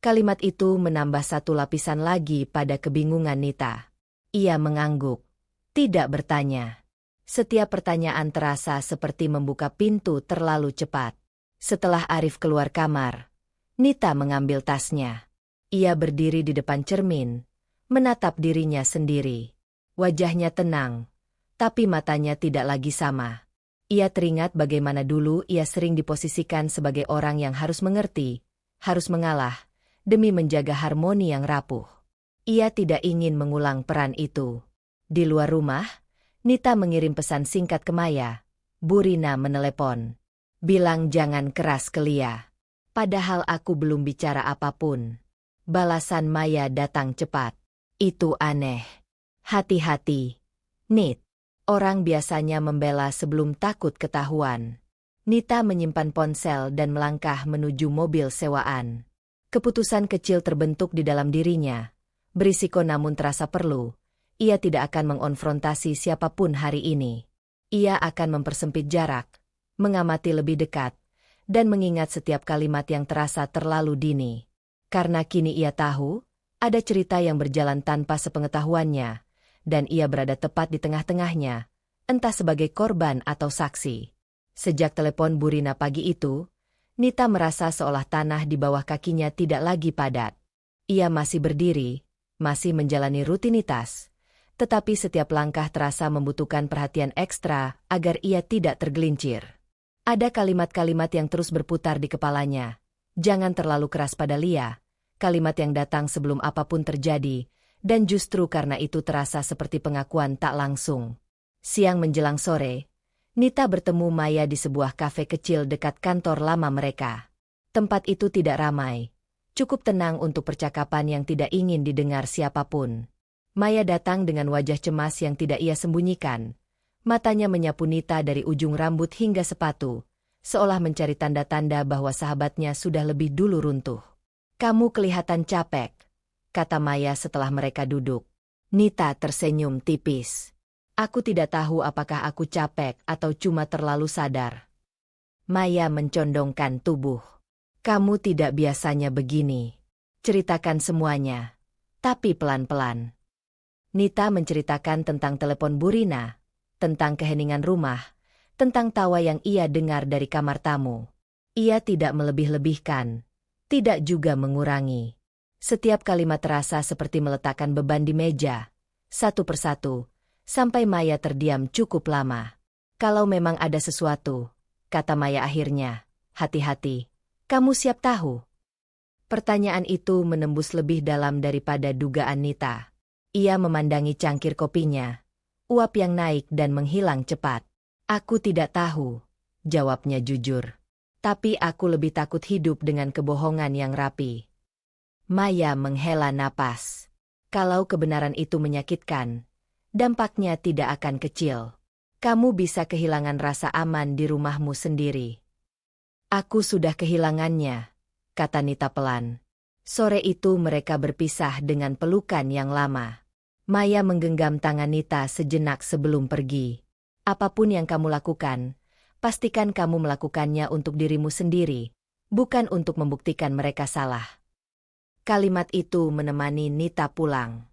Kalimat itu menambah satu lapisan lagi pada kebingungan Nita. Ia mengangguk, tidak bertanya. Setiap pertanyaan terasa seperti membuka pintu terlalu cepat. Setelah Arif keluar kamar, Nita mengambil tasnya. Ia berdiri di depan cermin, menatap dirinya sendiri. Wajahnya tenang, tapi matanya tidak lagi sama. Ia teringat bagaimana dulu ia sering diposisikan sebagai orang yang harus mengerti, harus mengalah, demi menjaga harmoni yang rapuh. Ia tidak ingin mengulang peran itu. Di luar rumah, Nita mengirim pesan singkat ke Maya. Bu Rina menelepon. Bilang jangan keras ke Lia. Padahal aku belum bicara apapun. Balasan Maya datang cepat. Itu aneh. Hati-hati, Nit. Orang biasanya membela sebelum takut ketahuan. Nita menyimpan ponsel dan melangkah menuju mobil sewaan. Keputusan kecil terbentuk di dalam dirinya. Berisiko namun terasa perlu. Ia tidak akan mengonfrontasi siapapun hari ini. Ia akan mempersempit jarak, mengamati lebih dekat, dan mengingat setiap kalimat yang terasa terlalu dini. Karena kini ia tahu, ada cerita yang berjalan tanpa sepengetahuannya, dan ia berada tepat di tengah-tengahnya, entah sebagai korban atau saksi. Sejak telepon Bu Rina pagi itu, Nita merasa seolah tanah di bawah kakinya tidak lagi padat. Ia masih berdiri, masih menjalani rutinitas, tetapi setiap langkah terasa membutuhkan perhatian ekstra agar ia tidak tergelincir. Ada kalimat-kalimat yang terus berputar di kepalanya. Jangan terlalu keras pada Lia. Kalimat yang datang sebelum apapun terjadi, dan justru karena itu terasa seperti pengakuan tak langsung. Siang menjelang sore, Nita bertemu Maya di sebuah kafe kecil dekat kantor lama mereka. Tempat itu tidak ramai, cukup tenang untuk percakapan yang tidak ingin didengar siapapun. Maya datang dengan wajah cemas yang tidak ia sembunyikan. Matanya menyapu Nita dari ujung rambut hingga sepatu, seolah mencari tanda-tanda bahwa sahabatnya sudah lebih dulu runtuh. "Kamu kelihatan capek," kata Maya setelah mereka duduk. Nita tersenyum tipis. "Aku tidak tahu apakah aku capek atau cuma terlalu sadar." Maya mencondongkan tubuh. "Kamu tidak biasanya begini. Ceritakan semuanya, tapi pelan-pelan." Nita menceritakan tentang telepon Burina, tentang keheningan rumah, tentang tawa yang ia dengar dari kamar tamu. Ia tidak melebih-lebihkan, tidak juga mengurangi. Setiap kalimat terasa seperti meletakkan beban di meja, satu persatu, sampai Maya terdiam cukup lama. "Kalau memang ada sesuatu," kata Maya akhirnya, "hati-hati. Kamu siap tahu?" Pertanyaan itu menembus lebih dalam daripada dugaan Nita. Ia memandangi cangkir kopinya, uap yang naik dan menghilang cepat. "Aku tidak tahu," jawabnya jujur. "Tapi aku lebih takut hidup dengan kebohongan yang rapi." Maya menghela napas. Kalau kebenaran itu menyakitkan, dampaknya tidak akan kecil. Kamu bisa kehilangan rasa aman di rumahmu sendiri. "Aku sudah kehilangannya," kata Nita pelan. Sore itu mereka berpisah dengan pelukan yang lama. Maya menggenggam tangan Nita sejenak sebelum pergi. "Apapun yang kamu lakukan, pastikan kamu melakukannya untuk dirimu sendiri, bukan untuk membuktikan mereka salah." Kalimat itu menemani Nita pulang.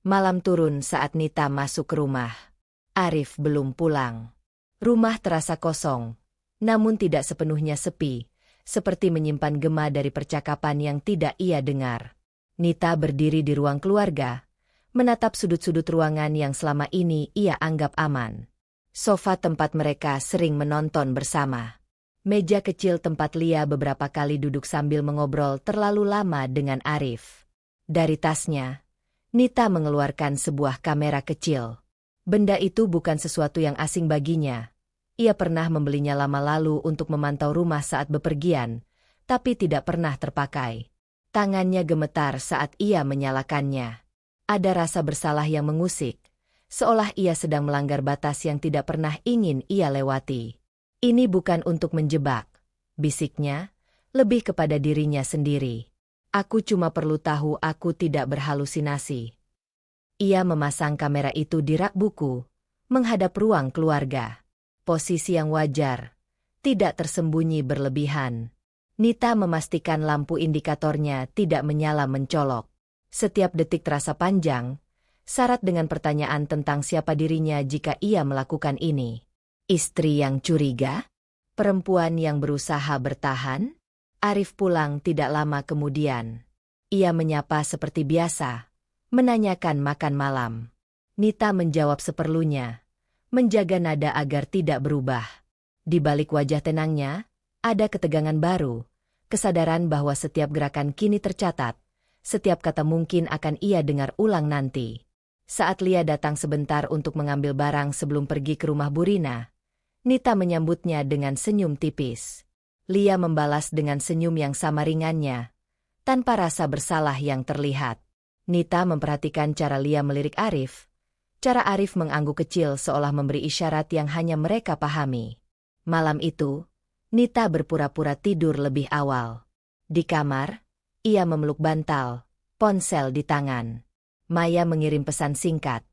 Malam turun saat Nita masuk ke rumah. Arif belum pulang. Rumah terasa kosong, namun tidak sepenuhnya sepi, seperti menyimpan gema dari percakapan yang tidak ia dengar. Nita berdiri di ruang keluarga, menatap sudut-sudut ruangan yang selama ini ia anggap aman. Sofa tempat mereka sering menonton bersama. Meja kecil tempat Lia beberapa kali duduk sambil mengobrol terlalu lama dengan Arif. Dari tasnya, Nita mengeluarkan sebuah kamera kecil. Benda itu bukan sesuatu yang asing baginya. Ia pernah membelinya lama lalu untuk memantau rumah saat bepergian, tapi tidak pernah terpakai. Tangannya gemetar saat ia menyalakannya. Ada rasa bersalah yang mengusik, seolah ia sedang melanggar batas yang tidak pernah ingin ia lewati. "Ini bukan untuk menjebak," bisiknya, lebih kepada dirinya sendiri. "Aku cuma perlu tahu aku tidak berhalusinasi." Ia memasang kamera itu di rak buku, menghadap ruang keluarga. Posisi yang wajar, tidak tersembunyi berlebihan. Nita memastikan lampu indikatornya tidak menyala mencolok. Setiap detik terasa panjang, syarat dengan pertanyaan tentang siapa dirinya jika ia melakukan ini. Istri yang curiga? Perempuan yang berusaha bertahan? Arif pulang tidak lama kemudian. Ia menyapa seperti biasa, menanyakan makan malam. Nita menjawab seperlunya, menjaga nada agar tidak berubah. Di balik wajah tenangnya, ada ketegangan baru, kesadaran bahwa setiap gerakan kini tercatat, setiap kata mungkin akan ia dengar ulang nanti. Saat Lia datang sebentar untuk mengambil barang sebelum pergi ke rumah Burina, Nita menyambutnya dengan senyum tipis. Lia membalas dengan senyum yang sama ringannya, tanpa rasa bersalah yang terlihat. Nita memperhatikan cara Lia melirik Arif. Cara Arif mengangguk kecil seolah memberi isyarat yang hanya mereka pahami. Malam itu, Nita berpura-pura tidur lebih awal. Di kamar, ia memeluk bantal, ponsel di tangan. Maya mengirim pesan singkat.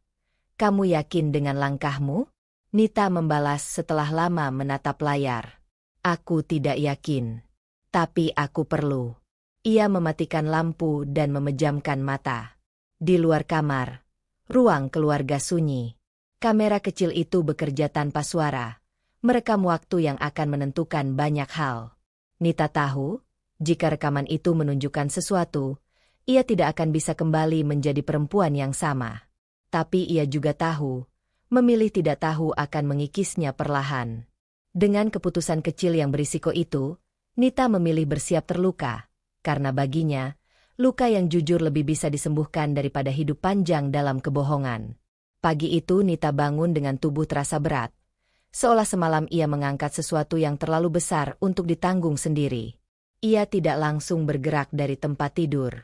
"Kamu yakin dengan langkahmu?" Nita membalas setelah lama menatap layar. "Aku tidak yakin. Tapi aku perlu." Ia mematikan lampu dan memejamkan mata. Di luar kamar, ruang keluarga sunyi. Kamera kecil itu bekerja tanpa suara, merekam waktu yang akan menentukan banyak hal. Nita tahu, jika rekaman itu menunjukkan sesuatu, ia tidak akan bisa kembali menjadi perempuan yang sama. Tapi ia juga tahu, memilih tidak tahu akan mengikisnya perlahan. Dengan keputusan kecil yang berisiko itu, Nita memilih bersiap terluka, karena baginya, luka yang jujur lebih bisa disembuhkan daripada hidup panjang dalam kebohongan. Pagi itu Nita bangun dengan tubuh terasa berat, seolah semalam ia mengangkat sesuatu yang terlalu besar untuk ditanggung sendiri. Ia tidak langsung bergerak dari tempat tidur.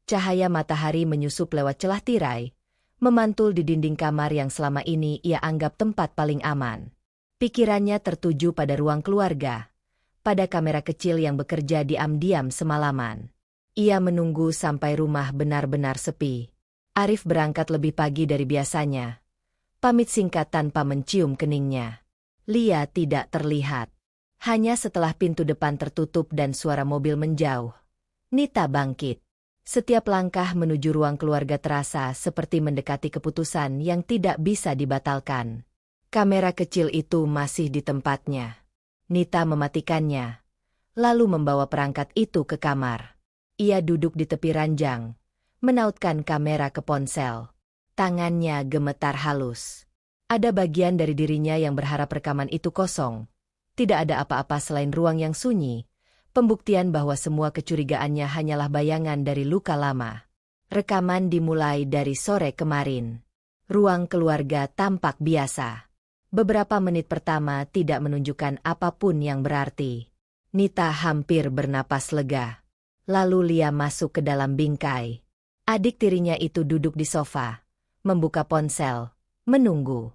Cahaya matahari menyusup lewat celah tirai, memantul di dinding kamar yang selama ini ia anggap tempat paling aman. Pikirannya tertuju pada ruang keluarga, pada kamera kecil yang bekerja diam-diam semalaman. Ia menunggu sampai rumah benar-benar sepi. Arif berangkat lebih pagi dari biasanya. Pamit singkat tanpa mencium keningnya. Lia tidak terlihat. Hanya setelah pintu depan tertutup dan suara mobil menjauh, Nita bangkit. Setiap langkah menuju ruang keluarga terasa seperti mendekati keputusan yang tidak bisa dibatalkan. Kamera kecil itu masih di tempatnya. Nita mematikannya, lalu membawa perangkat itu ke kamar. Ia duduk di tepi ranjang, menautkan kamera ke ponsel. Tangannya gemetar halus. Ada bagian dari dirinya yang berharap rekaman itu kosong. Tidak ada apa-apa selain ruang yang sunyi, pembuktian bahwa semua kecurigaannya hanyalah bayangan dari luka lama. Rekaman dimulai dari sore kemarin. Ruang keluarga tampak biasa. Beberapa menit pertama tidak menunjukkan apapun yang berarti. Nita hampir bernapas lega. Lalu Lia masuk ke dalam bingkai. Adik tirinya itu duduk di sofa, membuka ponsel, menunggu.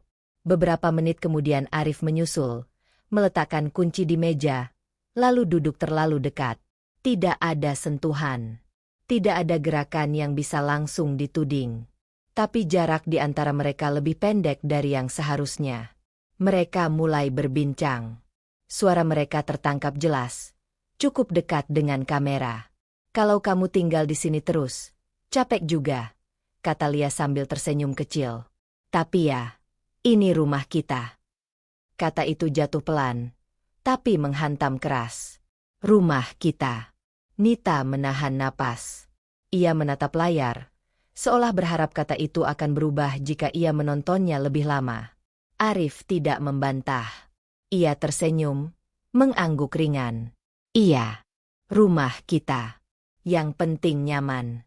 Beberapa menit kemudian Arif menyusul, meletakkan kunci di meja, lalu duduk terlalu dekat. Tidak ada sentuhan. Tidak ada gerakan yang bisa langsung dituding. Tapi jarak di antara mereka lebih pendek dari yang seharusnya. Mereka mulai berbincang. Suara mereka tertangkap jelas, cukup dekat dengan kamera. Kalau kamu tinggal di sini terus, capek juga, kata Lia sambil tersenyum kecil. Tapi ya, ini rumah kita. Kata itu jatuh pelan, tapi menghantam keras. Rumah kita. Nita menahan napas. Ia menatap layar, seolah berharap kata itu akan berubah jika ia menontonnya lebih lama. Arif tidak membantah. Ia tersenyum, mengangguk ringan. Iya, rumah kita. Yang penting nyaman.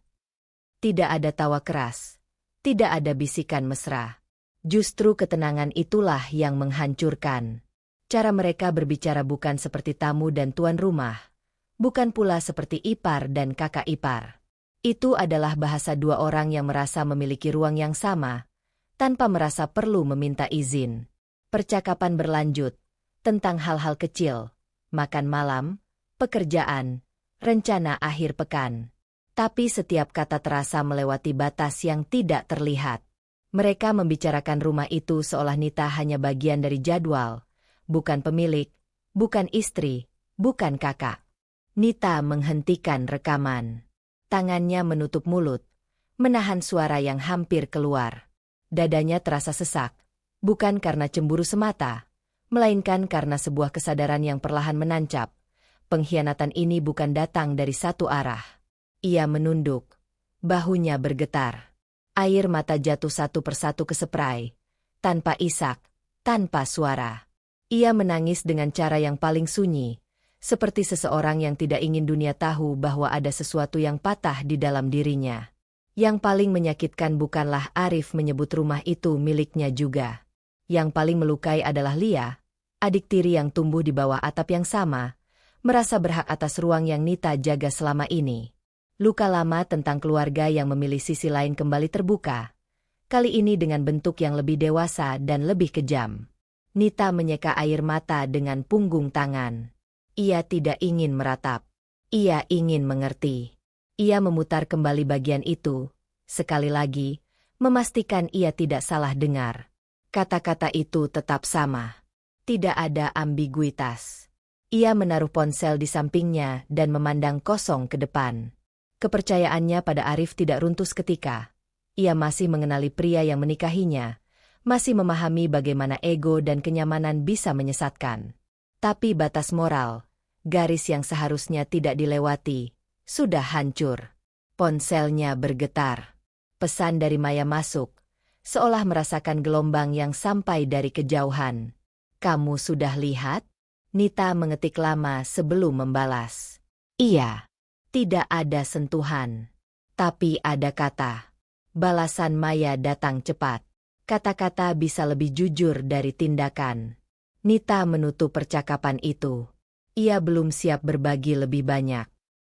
Tidak ada tawa keras. Tidak ada bisikan mesra. Justru ketenangan itulah yang menghancurkan. Cara mereka berbicara bukan seperti tamu dan tuan rumah. Bukan pula seperti ipar dan kakak ipar. Itu adalah bahasa dua orang yang merasa memiliki ruang yang sama, tanpa merasa perlu meminta izin. Percakapan berlanjut, tentang hal-hal kecil, makan malam, pekerjaan, rencana akhir pekan. Tapi setiap kata terasa melewati batas yang tidak terlihat. Mereka membicarakan rumah itu seolah Nita hanya bagian dari jadwal, bukan pemilik, bukan istri, bukan kakak. Nita menghentikan rekaman. Tangannya menutup mulut, menahan suara yang hampir keluar. Dadanya terasa sesak, bukan karena cemburu semata, melainkan karena sebuah kesadaran yang perlahan menancap. Pengkhianatan ini bukan datang dari satu arah. Ia menunduk, bahunya bergetar. Air mata jatuh satu persatu ke spray, tanpa isak, tanpa suara. Ia menangis dengan cara yang paling sunyi, seperti seseorang yang tidak ingin dunia tahu bahwa ada sesuatu yang patah di dalam dirinya. Yang paling menyakitkan bukanlah Arif menyebut rumah itu miliknya juga. Yang paling melukai adalah Lia, adik tiri yang tumbuh di bawah atap yang sama, merasa berhak atas ruang yang Nita jaga selama ini. Luka lama tentang keluarga yang memilih sisi lain kembali terbuka, kali ini dengan bentuk yang lebih dewasa dan lebih kejam. Nita menyeka air mata dengan punggung tangan. Ia tidak ingin meratap. Ia ingin mengerti. Ia memutar kembali bagian itu, sekali lagi, memastikan ia tidak salah dengar. Kata-kata itu tetap sama. Tidak ada ambiguitas. Ia menaruh ponsel di sampingnya dan memandang kosong ke depan. Kepercayaannya pada Arif tidak runtuh seketika. Ia masih mengenali pria yang menikahinya, masih memahami bagaimana ego dan kenyamanan bisa menyesatkan. Tapi batas moral, garis yang seharusnya tidak dilewati, sudah hancur. Ponselnya bergetar. Pesan dari Maya masuk, seolah merasakan gelombang yang sampai dari kejauhan. Kamu sudah lihat? Nita mengetik lama sebelum membalas. Iya. Tidak ada sentuhan. Tapi ada kata. Balasan Maya datang cepat. Kata-kata bisa lebih jujur dari tindakan. Nita menutup percakapan itu. Ia belum siap berbagi lebih banyak.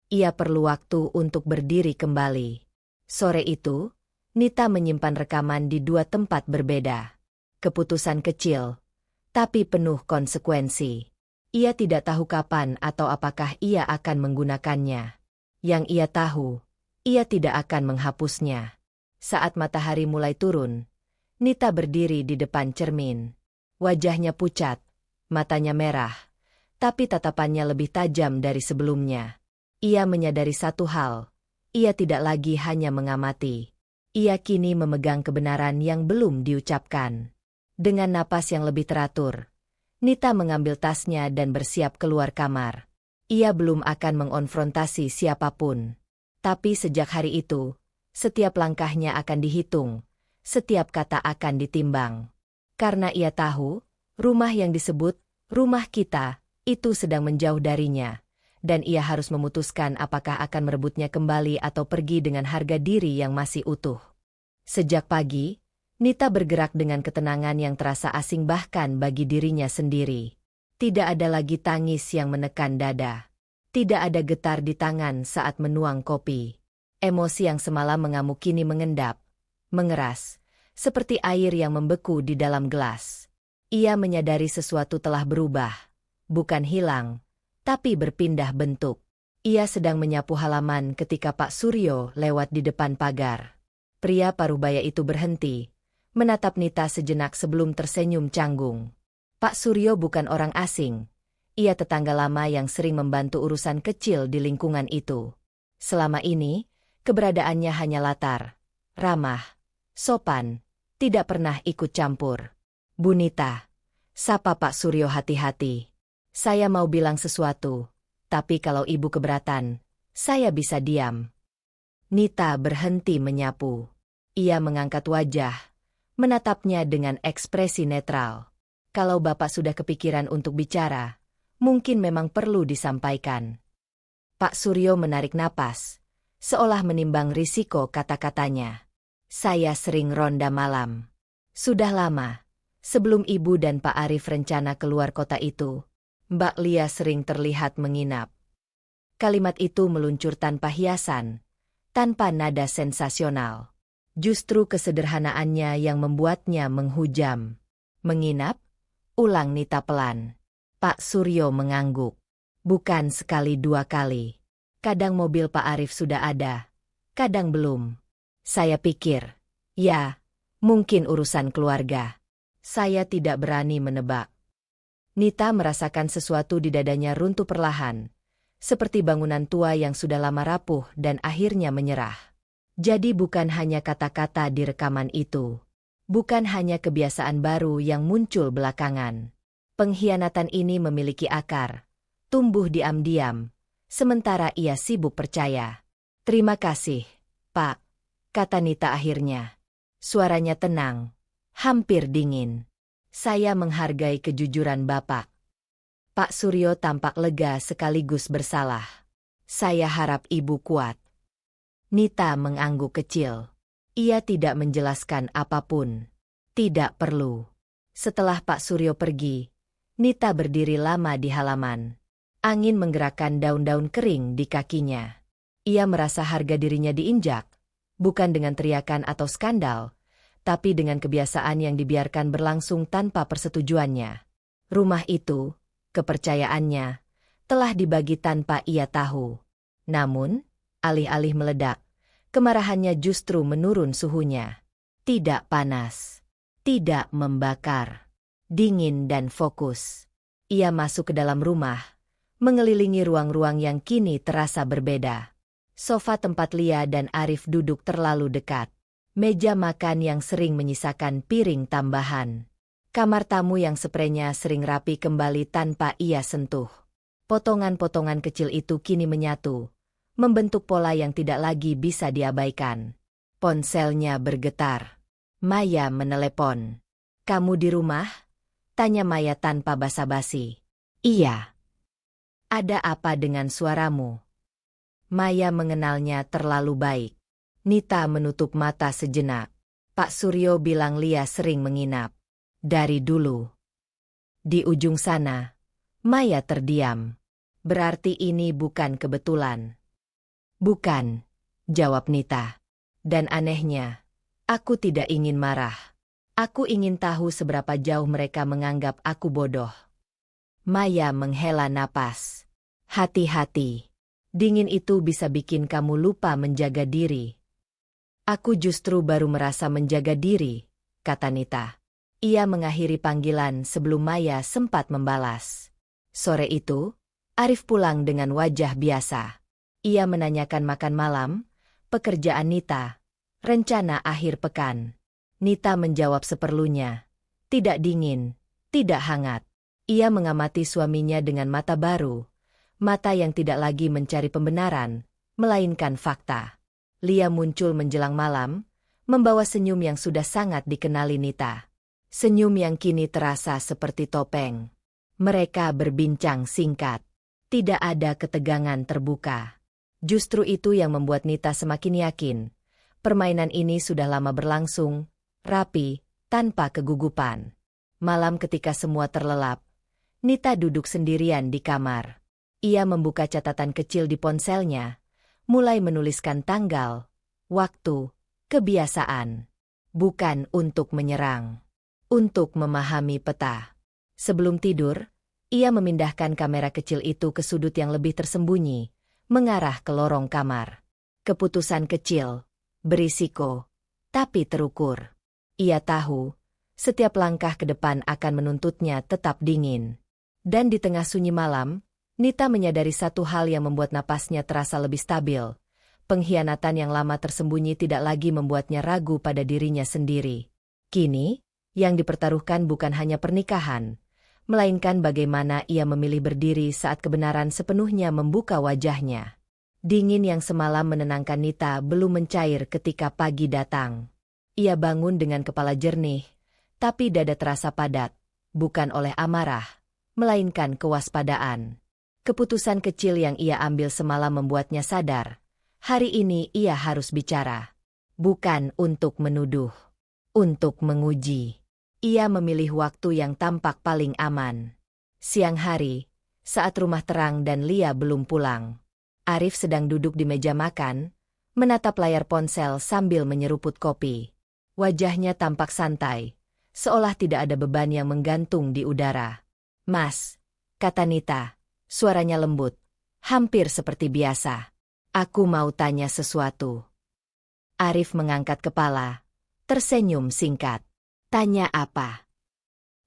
Ia perlu waktu untuk berdiri kembali. Sore itu, Nita menyimpan rekaman di 2 tempat berbeda. Keputusan kecil, tapi penuh konsekuensi. Ia tidak tahu kapan atau apakah ia akan menggunakannya. Yang ia tahu, ia tidak akan menghapusnya. Saat matahari mulai turun, Nita berdiri di depan cermin. Wajahnya pucat, matanya merah, tapi tatapannya lebih tajam dari sebelumnya. Ia menyadari satu hal, ia tidak lagi hanya mengamati. Ia kini memegang kebenaran yang belum diucapkan. Dengan napas yang lebih teratur, Nita mengambil tasnya dan bersiap keluar kamar. Ia belum akan mengonfrontasi siapapun. Tapi sejak hari itu, setiap langkahnya akan dihitung, setiap kata akan ditimbang. Karena ia tahu, rumah yang disebut rumah kita itu sedang menjauh darinya, dan ia harus memutuskan apakah akan merebutnya kembali atau pergi dengan harga diri yang masih utuh. Sejak pagi, Nita bergerak dengan ketenangan yang terasa asing bahkan bagi dirinya sendiri. Tidak ada lagi tangis yang menekan dada. Tidak ada getar di tangan saat menuang kopi. Emosi yang semalam mengamuk kini mengendap, mengeras, seperti air yang membeku di dalam gelas. Ia menyadari sesuatu telah berubah, bukan hilang, tapi berpindah bentuk. Ia sedang menyapu halaman ketika Pak Suryo lewat di depan pagar. Pria parubaya itu berhenti, menatap Nita sejenak sebelum tersenyum canggung. Pak Suryo bukan orang asing. Ia tetangga lama yang sering membantu urusan kecil di lingkungan itu. Selama ini, keberadaannya hanya latar, ramah, sopan, tidak pernah ikut campur. Bu Nita, sapa Pak Suryo hati-hati. Saya mau bilang sesuatu, tapi kalau ibu keberatan, saya bisa diam. Nita berhenti menyapu. Ia mengangkat wajah, menatapnya dengan ekspresi netral. Kalau Bapak sudah kepikiran untuk bicara, mungkin memang perlu disampaikan. Pak Suryo menarik napas, seolah menimbang risiko kata-katanya. Saya sering ronda malam. Sudah lama, sebelum Ibu dan Pak Arif rencana keluar kota itu, Mbak Lia sering terlihat menginap. Kalimat itu meluncur tanpa hiasan, tanpa nada sensasional. Justru kesederhanaannya yang membuatnya menghujam. Menginap? Ulang Nita pelan. Pak Suryo mengangguk. Bukan sekali 2 kali. Kadang mobil Pak Arif sudah ada, kadang belum. Saya pikir, ya, mungkin urusan keluarga. Saya tidak berani menebak. Nita merasakan sesuatu di dadanya runtuh perlahan, seperti bangunan tua yang sudah lama rapuh dan akhirnya menyerah. Jadi bukan hanya kata-kata di rekaman itu. Bukan hanya kebiasaan baru yang muncul belakangan. Pengkhianatan ini memiliki akar, tumbuh diam-diam, sementara ia sibuk percaya. Terima kasih, Pak, kata Nita akhirnya. Suaranya tenang, hampir dingin. Saya menghargai kejujuran Bapak. Pak Suryo tampak lega sekaligus bersalah. Saya harap Ibu kuat. Nita mengangguk kecil. Ia tidak menjelaskan apapun. Tidak perlu. Setelah Pak Suryo pergi, Nita berdiri lama di halaman. Angin menggerakkan daun-daun kering di kakinya. Ia merasa harga dirinya diinjak, bukan dengan teriakan atau skandal, tapi dengan kebiasaan yang dibiarkan berlangsung tanpa persetujuannya. Rumah itu, kepercayaannya, telah dibagi tanpa ia tahu. Namun, alih-alih meledak, kemarahannya justru menurun suhunya. Tidak panas, tidak membakar, dingin dan fokus. Ia masuk ke dalam rumah, mengelilingi ruang-ruang yang kini terasa berbeda. Sofa tempat Lia dan Arif duduk terlalu dekat. Meja makan yang sering menyisakan piring tambahan. Kamar tamu yang spraynya sering rapi kembali tanpa ia sentuh. Potongan-potongan kecil itu kini menyatu, membentuk pola yang tidak lagi bisa diabaikan. Ponselnya bergetar. Maya menelepon. Kamu di rumah? Tanya Maya tanpa basa-basi. Iya. Ada apa dengan suaramu? Maya mengenalnya terlalu baik. Nita menutup mata sejenak. Pak Suryo bilang Lia sering menginap. Dari dulu. Di ujung sana, Maya terdiam. Berarti ini bukan kebetulan. Bukan, jawab Nita. Dan anehnya, aku tidak ingin marah. Aku ingin tahu seberapa jauh mereka menganggap aku bodoh. Maya menghela napas. Hati-hati. Dingin itu bisa bikin kamu lupa menjaga diri. Aku justru baru merasa menjaga diri, kata Nita. Ia mengakhiri panggilan sebelum Maya sempat membalas. Sore itu, Arif pulang dengan wajah biasa. Ia menanyakan makan malam, pekerjaan Nita, rencana akhir pekan. Nita menjawab seperlunya. Tidak dingin, tidak hangat. Ia mengamati suaminya dengan mata baru. Mata yang tidak lagi mencari pembenaran, melainkan fakta. Lia muncul menjelang malam, membawa senyum yang sudah sangat dikenali Nita. Senyum yang kini terasa seperti topeng. Mereka berbincang singkat. Tidak ada ketegangan terbuka. Justru itu yang membuat Nita semakin yakin. Permainan ini sudah lama berlangsung, rapi, tanpa kegugupan. Malam ketika semua terlelap, Nita duduk sendirian di kamar. Ia membuka catatan kecil di ponselnya, mulai menuliskan tanggal, waktu, kebiasaan. Bukan untuk menyerang. Untuk memahami peta. Sebelum tidur, ia memindahkan kamera kecil itu ke sudut yang lebih tersembunyi, mengarah ke lorong kamar. Keputusan kecil, berisiko, tapi terukur. Ia tahu, setiap langkah ke depan akan menuntutnya tetap dingin. Dan di tengah sunyi malam, Nita menyadari satu hal yang membuat napasnya terasa lebih stabil. Pengkhianatan yang lama tersembunyi tidak lagi membuatnya ragu pada dirinya sendiri. Kini, yang dipertaruhkan bukan hanya pernikahan, melainkan bagaimana ia memilih berdiri saat kebenaran sepenuhnya membuka wajahnya. Dingin yang semalam menenangkan Nita belum mencair ketika pagi datang. Ia bangun dengan kepala jernih, tapi dada terasa padat, bukan oleh amarah, melainkan kewaspadaan. Keputusan kecil yang ia ambil semalam membuatnya sadar, hari ini ia harus bicara. Bukan untuk menuduh, untuk menguji. Ia memilih waktu yang tampak paling aman. Siang hari, saat rumah terang dan Lia belum pulang. Arif sedang duduk di meja makan, menatap layar ponsel sambil menyeruput kopi. Wajahnya tampak santai, seolah tidak ada beban yang menggantung di udara. "Mas," kata Nita, suaranya lembut, hampir seperti biasa. "Aku mau tanya sesuatu." Arif mengangkat kepala, tersenyum singkat. "Tanya apa?"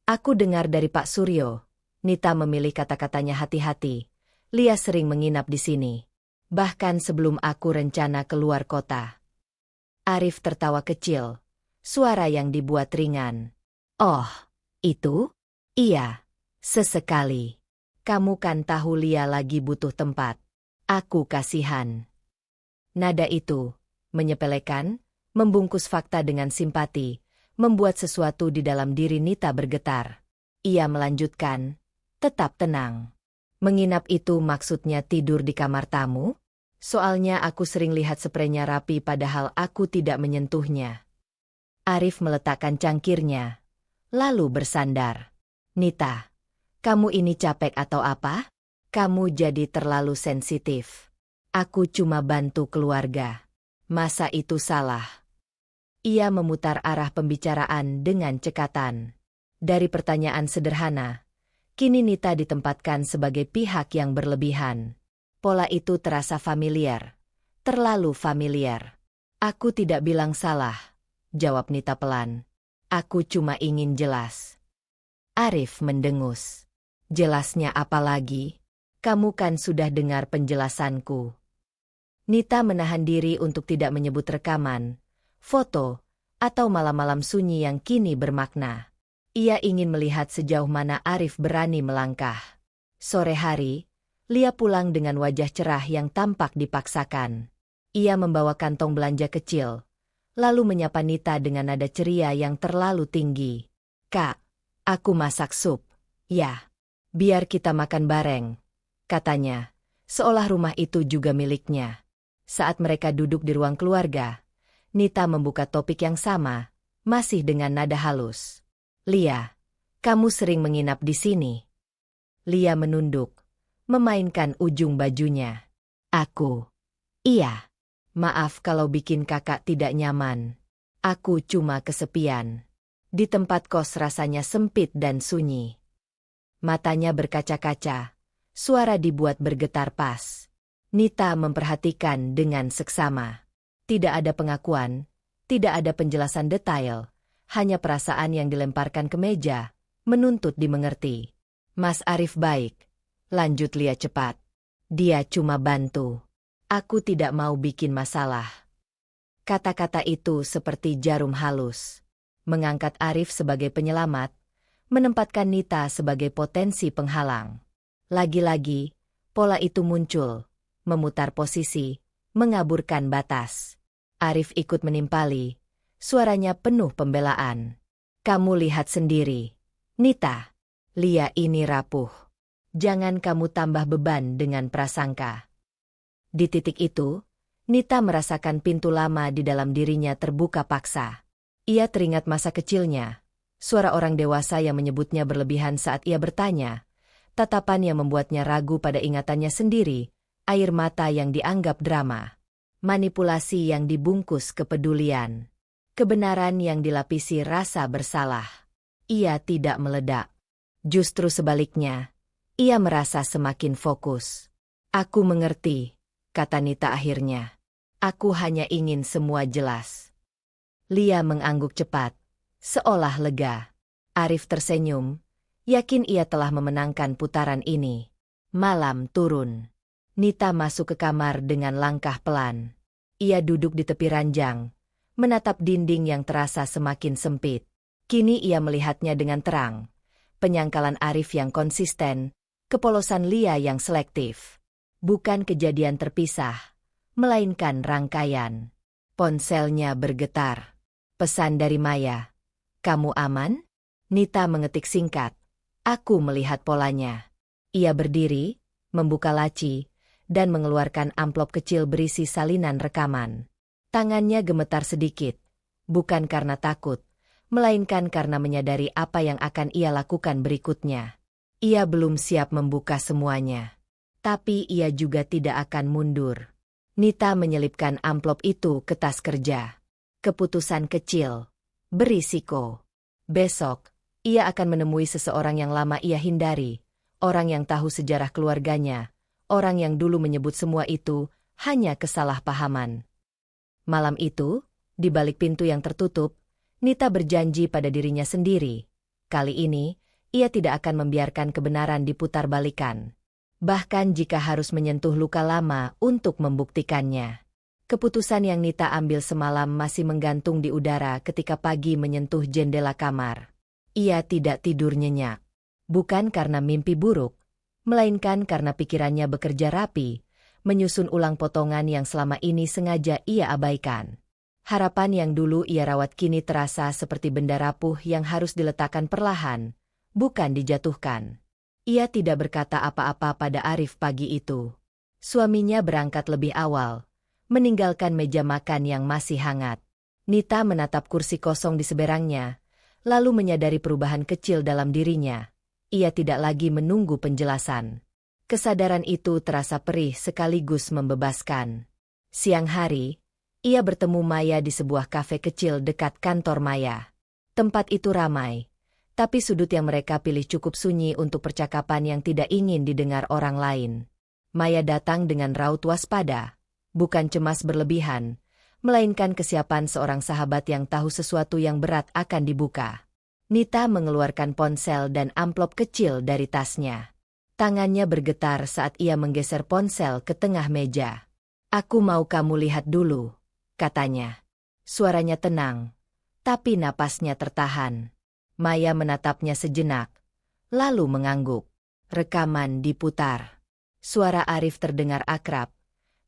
"Aku dengar dari Pak Suryo." Nita memilih kata-katanya hati-hati. "Lia sering menginap di sini. Bahkan sebelum aku rencana keluar kota." Arif tertawa kecil, suara yang dibuat ringan. "Oh, itu? Iya, sesekali. Kamu kan tahu Lia lagi butuh tempat. Aku kasihan." Nada itu, menyepelekan, membungkus fakta dengan simpati, membuat sesuatu di dalam diri Nita bergetar. Ia melanjutkan, "Tetap tenang. Menginap itu maksudnya tidur di kamar tamu? Soalnya aku sering lihat spraynya rapi padahal aku tidak menyentuhnya." Arif meletakkan cangkirnya, lalu bersandar. "Nita, kamu ini capek atau apa? Kamu jadi terlalu sensitif. Aku cuma bantu keluarga. Masa itu salah?" Ia memutar arah pembicaraan dengan cekatan. Dari pertanyaan sederhana, kini Nita ditempatkan sebagai pihak yang berlebihan. Pola itu terasa familiar. Terlalu familiar. "Aku tidak bilang salah," jawab Nita pelan. "Aku cuma ingin jelas." Arif mendengus. "Jelasnya apa lagi? Kamu kan sudah dengar penjelasanku." Nita menahan diri untuk tidak menyebut rekaman, foto, atau malam-malam sunyi yang kini bermakna. Ia ingin melihat sejauh mana Arif berani melangkah. Sore hari, Lia pulang dengan wajah cerah yang tampak dipaksakan. Ia membawa kantong belanja kecil, lalu menyapa Nita dengan nada ceria yang terlalu tinggi. "Kak, aku masak sup." "Ya, biar kita makan bareng," katanya, seolah rumah itu juga miliknya. Saat mereka duduk di ruang keluarga, Nita membuka topik yang sama, masih dengan nada halus. "Lia, Kamu sering menginap di sini. Lia menunduk, memainkan ujung bajunya. Aku. Iya. Maaf kalau bikin kakak tidak nyaman. Aku cuma kesepian. Di tempat kos rasanya sempit dan sunyi. Matanya berkaca-kaca. Suara dibuat bergetar pas. Nita memperhatikan dengan seksama. Tidak ada pengakuan, tidak ada penjelasan detail, hanya perasaan yang dilemparkan ke meja, menuntut dimengerti. Mas Arif baik, lanjut Lia cepat. Dia cuma bantu. Aku tidak mau bikin masalah. Kata-kata itu seperti jarum halus. Mengangkat Arif sebagai penyelamat, menempatkan Nita sebagai potensi penghalang. Lagi-lagi, pola itu muncul, memutar posisi, mengaburkan batas. Arif ikut menimpali, suaranya penuh pembelaan. Kamu lihat sendiri. Nita, Lia ini rapuh. Jangan kamu tambah beban dengan prasangka. Di titik itu, Nita merasakan pintu lama di dalam dirinya terbuka paksa. Ia teringat masa kecilnya, suara orang dewasa yang menyebutnya berlebihan saat ia bertanya, tatapan yang membuatnya ragu pada ingatannya sendiri, air mata yang dianggap drama, manipulasi yang dibungkus kepedulian, kebenaran yang dilapisi rasa bersalah. Ia tidak meledak. Justru sebaliknya, ia merasa semakin fokus. Aku mengerti, kata Nita akhirnya. Aku hanya ingin semua jelas. Lia mengangguk cepat, seolah lega. Arif tersenyum, yakin ia telah memenangkan putaran ini. Malam turun. Nita masuk ke kamar dengan langkah pelan. Ia duduk di tepi ranjang, menatap dinding yang terasa semakin sempit. Kini ia melihatnya dengan terang. Penyangkalan Arif yang konsisten, kepolosan Lia yang selektif. Bukan kejadian terpisah, melainkan rangkaian. Ponselnya bergetar. Pesan dari Maya. Kamu aman? Nita mengetik singkat. Aku melihat polanya. Ia berdiri, membuka laci, dan mengeluarkan amplop kecil berisi salinan rekaman. Tangannya gemetar sedikit, bukan karena takut, melainkan karena menyadari apa yang akan ia lakukan berikutnya. Ia belum siap membuka semuanya. Tapi ia juga tidak akan mundur. Nita menyelipkan amplop itu ke tas kerja. Keputusan kecil, berisiko. Besok, ia akan menemui seseorang yang lama ia hindari, orang yang tahu sejarah keluarganya, orang yang dulu menyebut semua itu hanya kesalahpahaman. Malam itu, di balik pintu yang tertutup, Nita berjanji pada dirinya sendiri. Kali ini, ia tidak akan membiarkan kebenaran diputarbalikan. Bahkan jika harus menyentuh luka lama untuk membuktikannya. Keputusan yang Nita ambil semalam masih menggantung di udara ketika pagi menyentuh jendela kamar. Ia tidak tidur nyenyak. Bukan karena mimpi buruk, melainkan karena pikirannya bekerja rapi, menyusun ulang potongan yang selama ini sengaja ia abaikan. Harapan yang dulu ia rawat kini terasa seperti benda rapuh yang harus diletakkan perlahan, bukan dijatuhkan. Ia tidak berkata apa-apa pada Arif pagi itu. Suaminya berangkat lebih awal, meninggalkan meja makan yang masih hangat. Nita menatap kursi kosong di seberangnya, lalu menyadari perubahan kecil dalam dirinya. Ia tidak lagi menunggu penjelasan. Kesadaran itu terasa perih sekaligus membebaskan. Siang hari, ia bertemu Maya di sebuah kafe kecil dekat kantor Maya. Tempat itu ramai, tapi sudut yang mereka pilih cukup sunyi untuk percakapan yang tidak ingin didengar orang lain. Maya datang dengan raut waspada, bukan cemas berlebihan, melainkan kesiapan seorang sahabat yang tahu sesuatu yang berat akan dibuka. Nita mengeluarkan ponsel dan amplop kecil dari tasnya. Tangannya bergetar saat ia menggeser ponsel ke tengah meja. Aku mau kamu lihat dulu, katanya. Suaranya tenang, tapi napasnya tertahan. Maya menatapnya sejenak, lalu mengangguk. Rekaman diputar. Suara Arif terdengar akrab,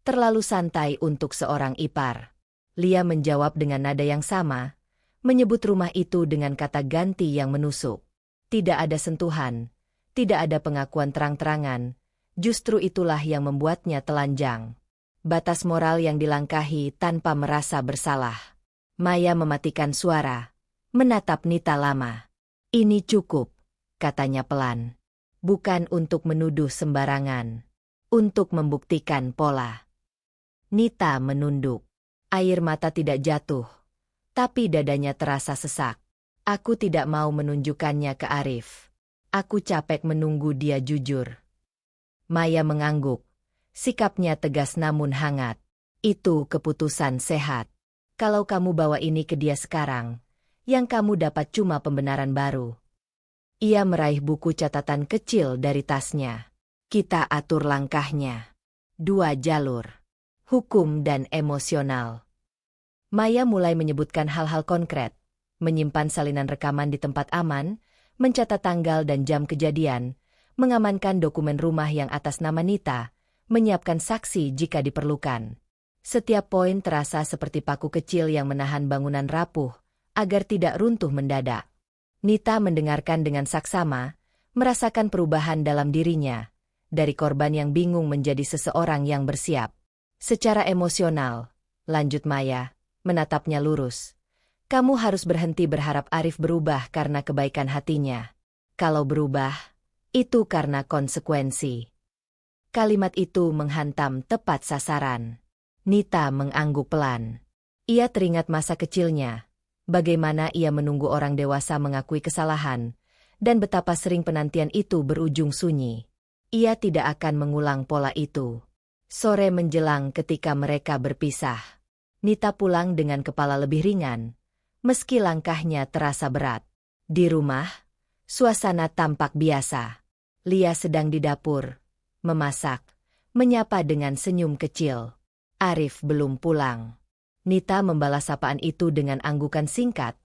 terlalu santai untuk seorang ipar. Lia menjawab dengan nada yang sama, menyebut rumah itu dengan kata ganti yang menusuk. Tidak ada sentuhan, tidak ada pengakuan terang-terangan, justru itulah yang membuatnya telanjang. Batas moral yang dilangkahi tanpa merasa bersalah. Maya mematikan suara, menatap Nita lama. Ini cukup, katanya pelan. Bukan untuk menuduh sembarangan. Untuk membuktikan pola. Nita menunduk. Air mata tidak jatuh. Tapi dadanya terasa sesak. Aku tidak mau menunjukkannya ke Arif. Aku capek menunggu dia jujur. Maya mengangguk. Sikapnya tegas namun hangat. Itu keputusan sehat. Kalau kamu bawa ini ke dia sekarang, yang kamu dapat cuma pembenaran baru. Ia meraih buku catatan kecil dari tasnya. Kita atur langkahnya. 2 jalur. Hukum dan emosional. Maya mulai menyebutkan hal-hal konkret. Menyimpan salinan rekaman di tempat aman, mencatat tanggal dan jam kejadian, mengamankan dokumen rumah yang atas nama Nita, menyiapkan saksi jika diperlukan. Setiap poin terasa seperti paku kecil yang menahan bangunan rapuh, agar tidak runtuh mendadak. Nita mendengarkan dengan saksama, merasakan perubahan dalam dirinya, dari korban yang bingung menjadi seseorang yang bersiap. Secara emosional, lanjut Maya, menatapnya lurus. Kamu harus berhenti berharap Arif berubah karena kebaikan hatinya. Kalau berubah, itu karena konsekuensi. Kalimat itu menghantam tepat sasaran. Nita mengangguk pelan. Ia teringat masa kecilnya. Bagaimana ia menunggu orang dewasa mengakui kesalahan, dan betapa sering penantian itu berujung sunyi. Ia tidak akan mengulang pola itu. Sore menjelang ketika mereka berpisah. Nita pulang dengan kepala lebih ringan, meski langkahnya terasa berat. Di rumah, suasana tampak biasa. Lia sedang di dapur, memasak, menyapa dengan senyum kecil. Arif belum pulang. Nita membalas sapaan itu dengan anggukan singkat,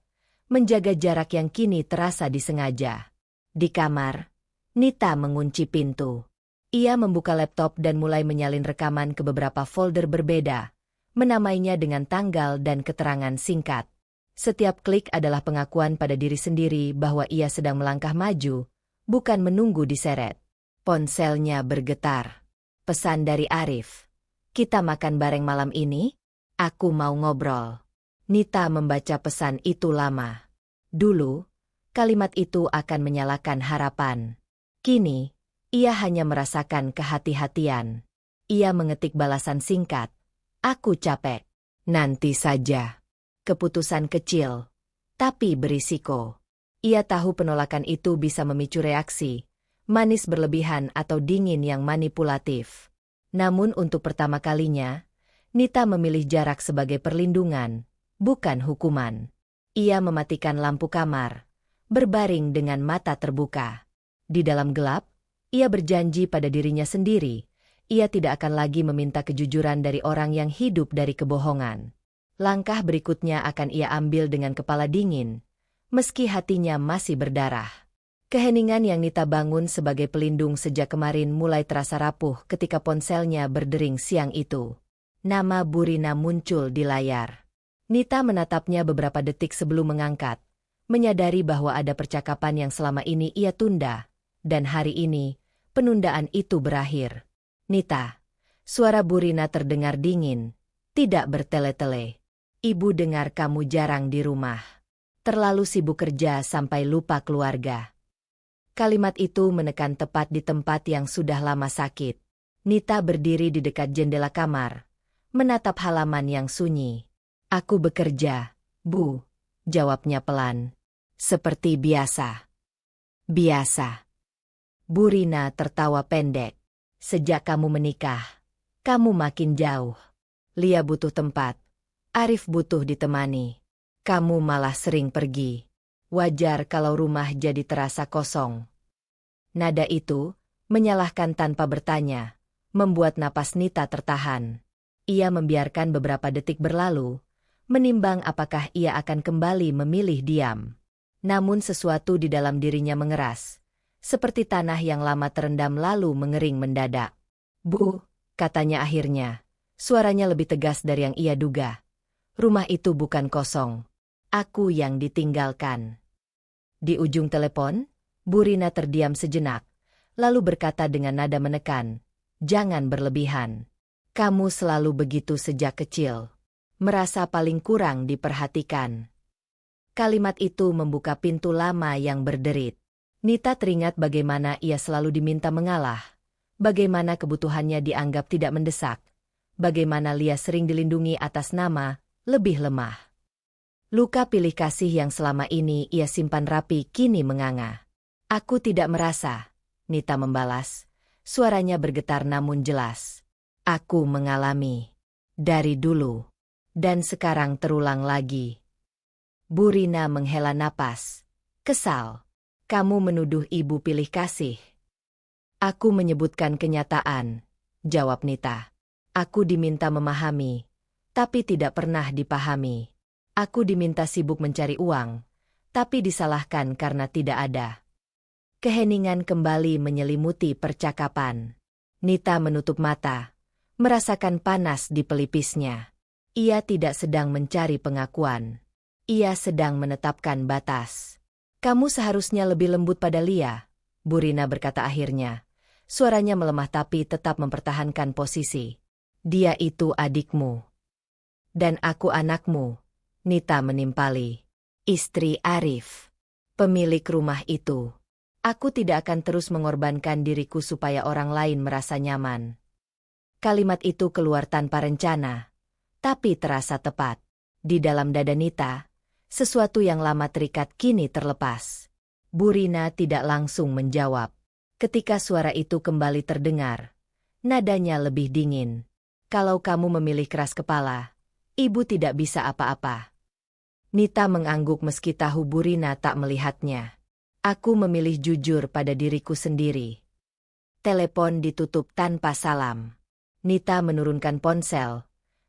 menjaga jarak yang kini terasa disengaja. Di kamar, Nita mengunci pintu. Ia membuka laptop dan mulai menyalin rekaman ke beberapa folder berbeda, menamainya dengan tanggal dan keterangan singkat. Setiap klik adalah pengakuan pada diri sendiri bahwa ia sedang melangkah maju, bukan menunggu diseret. Ponselnya bergetar. Pesan dari Arif. Kita makan bareng malam ini? Aku mau ngobrol. Nita membaca pesan itu lama. Dulu, kalimat itu akan menyalakan harapan. Kini, ia hanya merasakan kehati-hatian. Ia mengetik balasan singkat. Aku capek. Nanti saja. Keputusan kecil, tapi berisiko. Ia tahu penolakan itu bisa memicu reaksi, manis berlebihan atau dingin yang manipulatif. Namun untuk pertama kalinya, Nita memilih jarak sebagai perlindungan, bukan hukuman. Ia mematikan lampu kamar, berbaring dengan mata terbuka. Di dalam gelap, ia berjanji pada dirinya sendiri, ia tidak akan lagi meminta kejujuran dari orang yang hidup dari kebohongan. Langkah berikutnya akan ia ambil dengan kepala dingin, meski hatinya masih berdarah. Keheningan yang Nita bangun sebagai pelindung sejak kemarin mulai terasa rapuh ketika ponselnya berdering siang itu. Nama Burina muncul di layar. Nita menatapnya beberapa detik sebelum mengangkat, menyadari bahwa ada percakapan yang selama ini ia tunda, dan hari ini, penundaan itu berakhir. Nita, suara Burina terdengar dingin, tidak bertele-tele. Ibu dengar kamu jarang di rumah. Terlalu sibuk kerja sampai lupa keluarga. Kalimat itu menekan tepat di tempat yang sudah lama sakit. Nita berdiri di dekat jendela kamar, menatap halaman yang sunyi. Aku bekerja, Bu, jawabnya pelan. Seperti biasa. Biasa. Burina tertawa pendek. Sejak kamu menikah, kamu makin jauh. Lia butuh tempat. Arif butuh ditemani. Kamu malah sering pergi. Wajar kalau rumah jadi terasa kosong. Nada itu, menyalahkan tanpa bertanya, membuat napas Nita tertahan. Ia membiarkan beberapa detik berlalu, menimbang apakah ia akan kembali memilih diam. Namun sesuatu di dalam dirinya mengeras, seperti tanah yang lama terendam lalu mengering mendadak. Bu, katanya akhirnya, suaranya lebih tegas dari yang ia duga. Rumah itu bukan kosong. Aku yang ditinggalkan. Di ujung telepon, Burina terdiam sejenak, lalu berkata dengan nada menekan, jangan berlebihan. Kamu selalu begitu sejak kecil. Merasa paling kurang diperhatikan. Kalimat itu membuka pintu lama yang berderit. Nita teringat bagaimana ia selalu diminta mengalah, bagaimana kebutuhannya dianggap tidak mendesak, bagaimana Lia sering dilindungi atas nama lebih lemah. Luka pilih kasih yang selama ini ia simpan rapi kini menganga. Aku tidak merasa, Nita membalas, suaranya bergetar namun jelas. Aku mengalami. Dari dulu. Dan sekarang terulang lagi. Bu Rina menghela napas. Kesal. Kamu menuduh ibu pilih kasih. Aku menyebutkan kenyataan, jawab Nita. Aku diminta memahami, tapi tidak pernah dipahami. Aku diminta sibuk mencari uang, tapi disalahkan karena tidak ada. Keheningan kembali menyelimuti percakapan. Nita menutup mata, merasakan panas di pelipisnya. Ia tidak sedang mencari pengakuan. Ia sedang menetapkan batas. Kamu seharusnya lebih lembut pada Lia, Bu Rina berkata akhirnya. Suaranya melemah tapi tetap mempertahankan posisi. Dia itu adikmu. Dan aku anakmu, Nita menimpali. Istri Arif. Pemilik rumah itu. Aku tidak akan terus mengorbankan diriku supaya orang lain merasa nyaman. Kalimat itu keluar tanpa rencana, tapi terasa tepat. Di dalam dada Nita, sesuatu yang lama terikat kini terlepas. Bu Rina tidak langsung menjawab. Ketika suara itu kembali terdengar, nadanya lebih dingin. Kalau kamu memilih keras kepala, ibu tidak bisa apa-apa. Nita mengangguk meski tahu Bu Rina tak melihatnya. Aku memilih jujur pada diriku sendiri. Telepon ditutup tanpa salam. Nita menurunkan ponsel.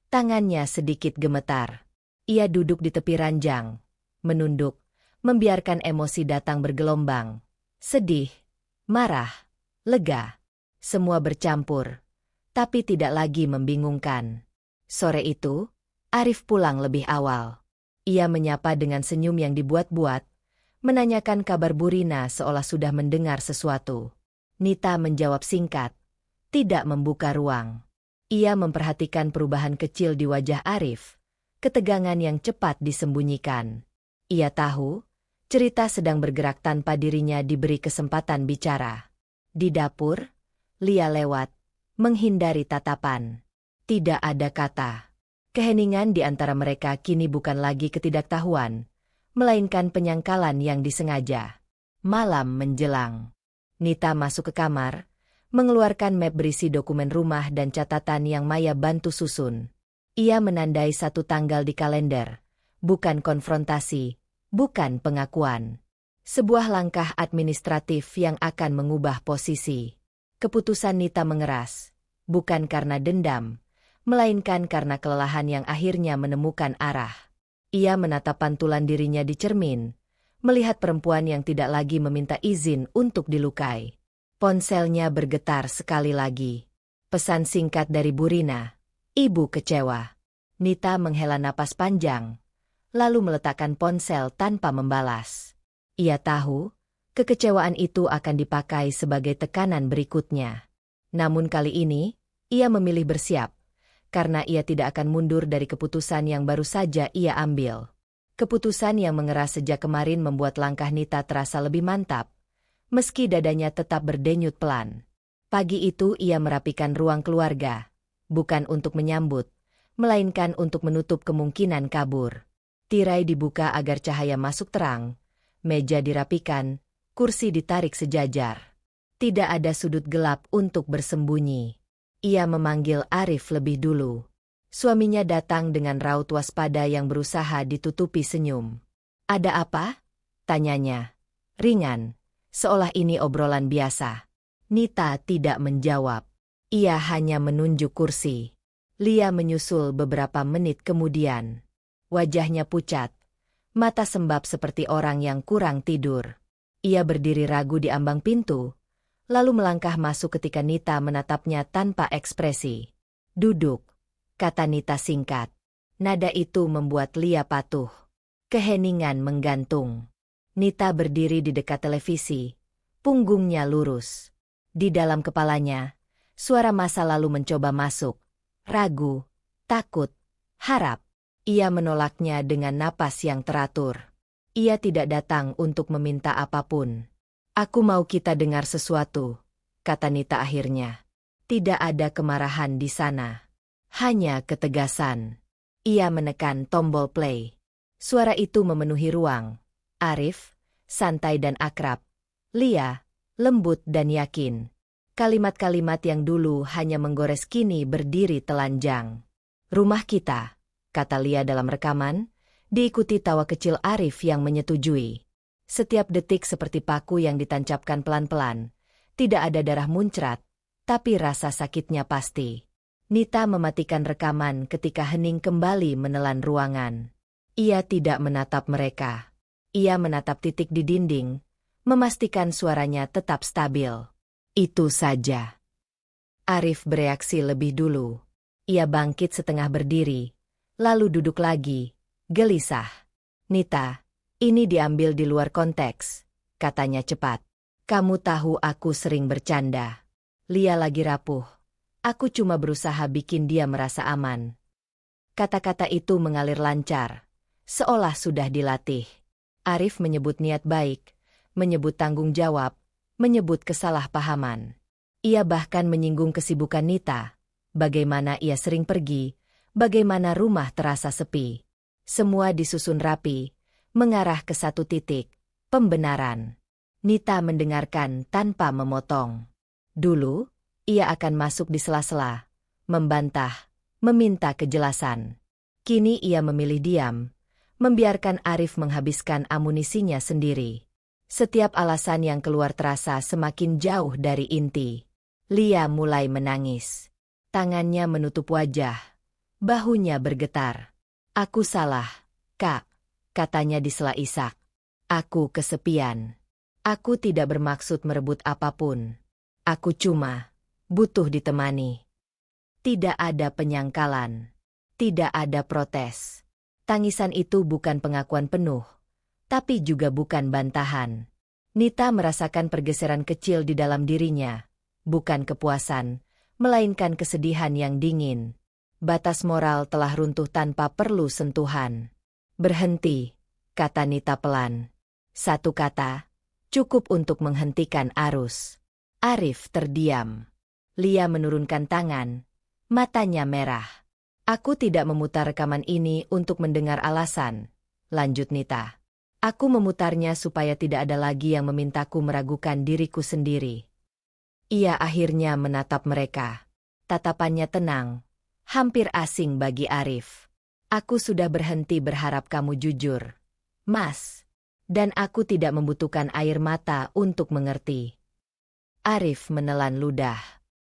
Tangannya sedikit gemetar. Ia duduk di tepi ranjang, menunduk, membiarkan emosi datang bergelombang. Sedih, marah, lega. Semua bercampur, tapi tidak lagi membingungkan. Sore itu, Arif pulang lebih awal. Ia menyapa dengan senyum yang dibuat-buat, menanyakan kabar Bu Rina seolah sudah mendengar sesuatu. Nita menjawab singkat, tidak membuka ruang. Ia memperhatikan perubahan kecil di wajah Arif, ketegangan yang cepat disembunyikan. Ia tahu, cerita sedang bergerak tanpa dirinya diberi kesempatan bicara. Di dapur, Lia lewat, menghindari tatapan. Tidak ada kata. Keheningan di antara mereka kini bukan lagi ketidaktahuan, melainkan penyangkalan yang disengaja. Malam menjelang. Nita masuk ke kamar, mengeluarkan map berisi dokumen rumah dan catatan yang Maya bantu susun. Ia menandai satu tanggal di kalender, bukan konfrontasi, bukan pengakuan. Sebuah langkah administratif yang akan mengubah posisi. Keputusan Nita mengeras, bukan karena dendam, melainkan karena kelelahan yang akhirnya menemukan arah. Ia menatap pantulan dirinya di cermin, melihat perempuan yang tidak lagi meminta izin untuk dilukai. Ponselnya bergetar sekali lagi. Pesan singkat dari Bu Rina. Ibu kecewa. Nita menghela napas panjang, lalu meletakkan ponsel tanpa membalas. Ia tahu, kekecewaan itu akan dipakai sebagai tekanan berikutnya. Namun kali ini, ia memilih bersiap, karena ia tidak akan mundur dari keputusan yang baru saja ia ambil. Keputusan yang mengeras sejak kemarin membuat langkah Nita terasa lebih mantap, meski dadanya tetap berdenyut pelan. Pagi itu ia merapikan ruang keluarga, bukan untuk menyambut, melainkan untuk menutup kemungkinan kabur. Tirai dibuka agar cahaya masuk terang, meja dirapikan, kursi ditarik sejajar. Tidak ada sudut gelap untuk bersembunyi. Ia memanggil Arif lebih dulu. Suaminya datang dengan raut waspada yang berusaha ditutupi senyum. Ada apa? Tanyanya. Ringan, seolah ini obrolan biasa. Nita tidak menjawab. Ia hanya menunjuk kursi. Lia menyusul beberapa menit kemudian. Wajahnya pucat, mata sembab seperti orang yang kurang tidur. Ia berdiri ragu di ambang pintu, lalu melangkah masuk ketika Nita menatapnya tanpa ekspresi. Duduk, kata Nita singkat. Nada itu membuat Lia patuh. Keheningan menggantung. Nita berdiri di dekat televisi, punggungnya lurus. Di dalam kepalanya, suara masa lalu mencoba masuk. Ragu, takut, harap. Ia menolaknya dengan napas yang teratur. Ia tidak datang untuk meminta apapun. Aku mau kita dengar sesuatu, kata Nita akhirnya. Tidak ada kemarahan di sana. Hanya ketegasan. Ia menekan tombol play. Suara itu memenuhi ruang. Arif, santai dan akrab. Lia, lembut dan yakin. Kalimat-kalimat yang dulu hanya menggores kini berdiri telanjang. Rumah kita, kata Lia dalam rekaman, diikuti tawa kecil Arif yang menyetujui. Setiap detik seperti paku yang ditancapkan pelan-pelan. Tidak ada darah muncrat, tapi rasa sakitnya pasti. Nita mematikan rekaman ketika hening kembali menelan ruangan. Ia tidak menatap mereka. Ia menatap titik di dinding, memastikan suaranya tetap stabil. Itu saja. Arif bereaksi lebih dulu. Ia bangkit setengah berdiri, lalu duduk lagi, gelisah. Nita, ini diambil di luar konteks, katanya cepat. Kamu tahu aku sering bercanda. Lia lagi rapuh. Aku cuma berusaha bikin dia merasa aman. Kata-kata itu mengalir lancar, seolah sudah dilatih. Arif menyebut niat baik, menyebut tanggung jawab, menyebut kesalahpahaman. Ia bahkan menyinggung kesibukan Nita, bagaimana ia sering pergi, bagaimana rumah terasa sepi. Semua disusun rapi, mengarah ke satu titik, pembenaran. Nita mendengarkan tanpa memotong. Dulu, ia akan masuk di sela-sela, membantah, meminta kejelasan. Kini ia memilih diam, membiarkan Arif menghabiskan amunisinya sendiri. Setiap alasan yang keluar terasa semakin jauh dari inti. Lia mulai menangis. Tangannya menutup wajah. Bahunya bergetar. Aku salah, Kak, katanya di sela isak. Aku kesepian. Aku tidak bermaksud merebut apapun. Aku cuma butuh ditemani. Tidak ada penyangkalan. Tidak ada protes. Tangisan itu bukan pengakuan penuh, tapi juga bukan bantahan. Nita merasakan pergeseran kecil di dalam dirinya, bukan kepuasan, melainkan kesedihan yang dingin. Batas moral telah runtuh tanpa perlu sentuhan. Berhenti, kata Nita pelan. Satu kata, cukup untuk menghentikan arus. Arif terdiam. Lia menurunkan tangan, matanya merah. Aku tidak memutar rekaman ini untuk mendengar alasan, lanjut Nita. Aku memutarnya supaya tidak ada lagi yang memintaku meragukan diriku sendiri. Ia akhirnya menatap mereka. Tatapannya tenang, hampir asing bagi Arif. Aku sudah berhenti berharap kamu jujur, Mas. Dan aku tidak membutuhkan air mata untuk mengerti. Arif menelan ludah.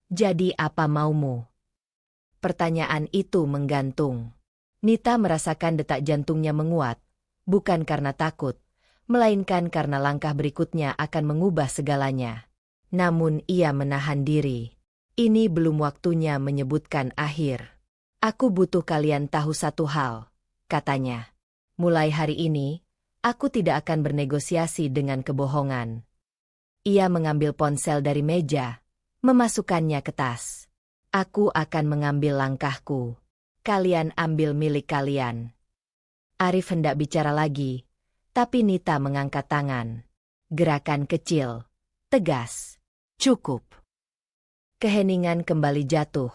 Jadi apa maumu? Pertanyaan itu menggantung. Nita merasakan detak jantungnya menguat, bukan karena takut, melainkan karena langkah berikutnya akan mengubah segalanya. Namun ia menahan diri. Ini belum waktunya menyebutkan akhir. Aku butuh kalian tahu satu hal, katanya. Mulai hari ini, aku tidak akan bernegosiasi dengan kebohongan. Ia mengambil ponsel dari meja, memasukkannya ke tas. Aku akan mengambil langkahku. Kalian ambil milik kalian. Arif hendak bicara lagi, tapi Nita mengangkat tangan. Gerakan kecil, tegas. Cukup. Keheningan kembali jatuh,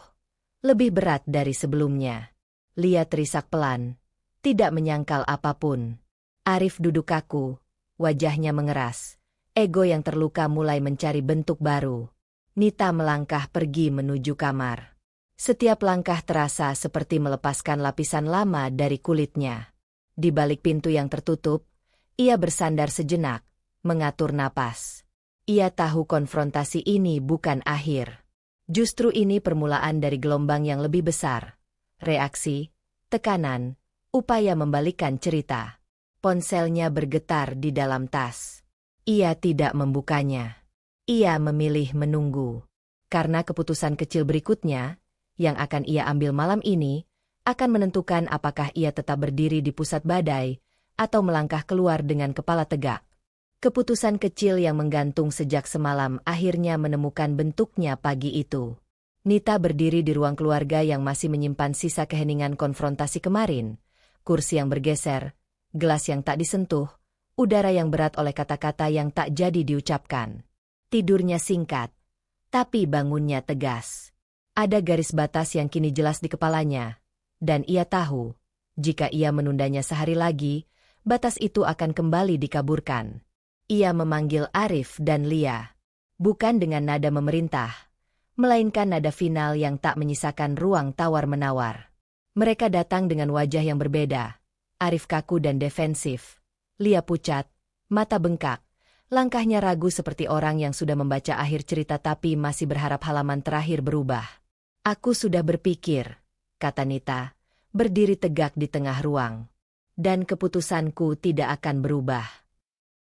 lebih berat dari sebelumnya. Lia terisak pelan, tidak menyangkal apapun. Arif duduk kaku, wajahnya mengeras. Ego yang terluka mulai mencari bentuk baru. Nita melangkah pergi menuju kamar. Setiap langkah terasa seperti melepaskan lapisan lama dari kulitnya. Di balik pintu yang tertutup, ia bersandar sejenak, mengatur napas. Ia tahu konfrontasi ini bukan akhir. Justru ini permulaan dari gelombang yang lebih besar. Reaksi, tekanan, upaya membalikkan cerita. Ponselnya bergetar di dalam tas. Ia tidak membukanya. Ia memilih menunggu. Karena keputusan kecil berikutnya, yang akan ia ambil malam ini, akan menentukan apakah ia tetap berdiri di pusat badai, atau melangkah keluar dengan kepala tegak. Keputusan kecil yang menggantung sejak semalam akhirnya menemukan bentuknya pagi itu. Nita berdiri di ruang keluarga yang masih menyimpan sisa keheningan konfrontasi kemarin. Kursi yang bergeser, gelas yang tak disentuh, udara yang berat oleh kata-kata yang tak jadi diucapkan. Tidurnya singkat, tapi bangunnya tegas. Ada garis batas yang kini jelas di kepalanya, dan ia tahu, jika ia menundanya sehari lagi, batas itu akan kembali dikaburkan. Ia memanggil Arif dan Lia, bukan dengan nada memerintah, melainkan nada final yang tak menyisakan ruang tawar-menawar. Mereka datang dengan wajah yang berbeda. Arif kaku dan defensif. Lia pucat, mata bengkak, langkahnya ragu seperti orang yang sudah membaca akhir cerita tapi masih berharap halaman terakhir berubah. Aku sudah berpikir, kata Nita, berdiri tegak di tengah ruang. Dan keputusanku tidak akan berubah.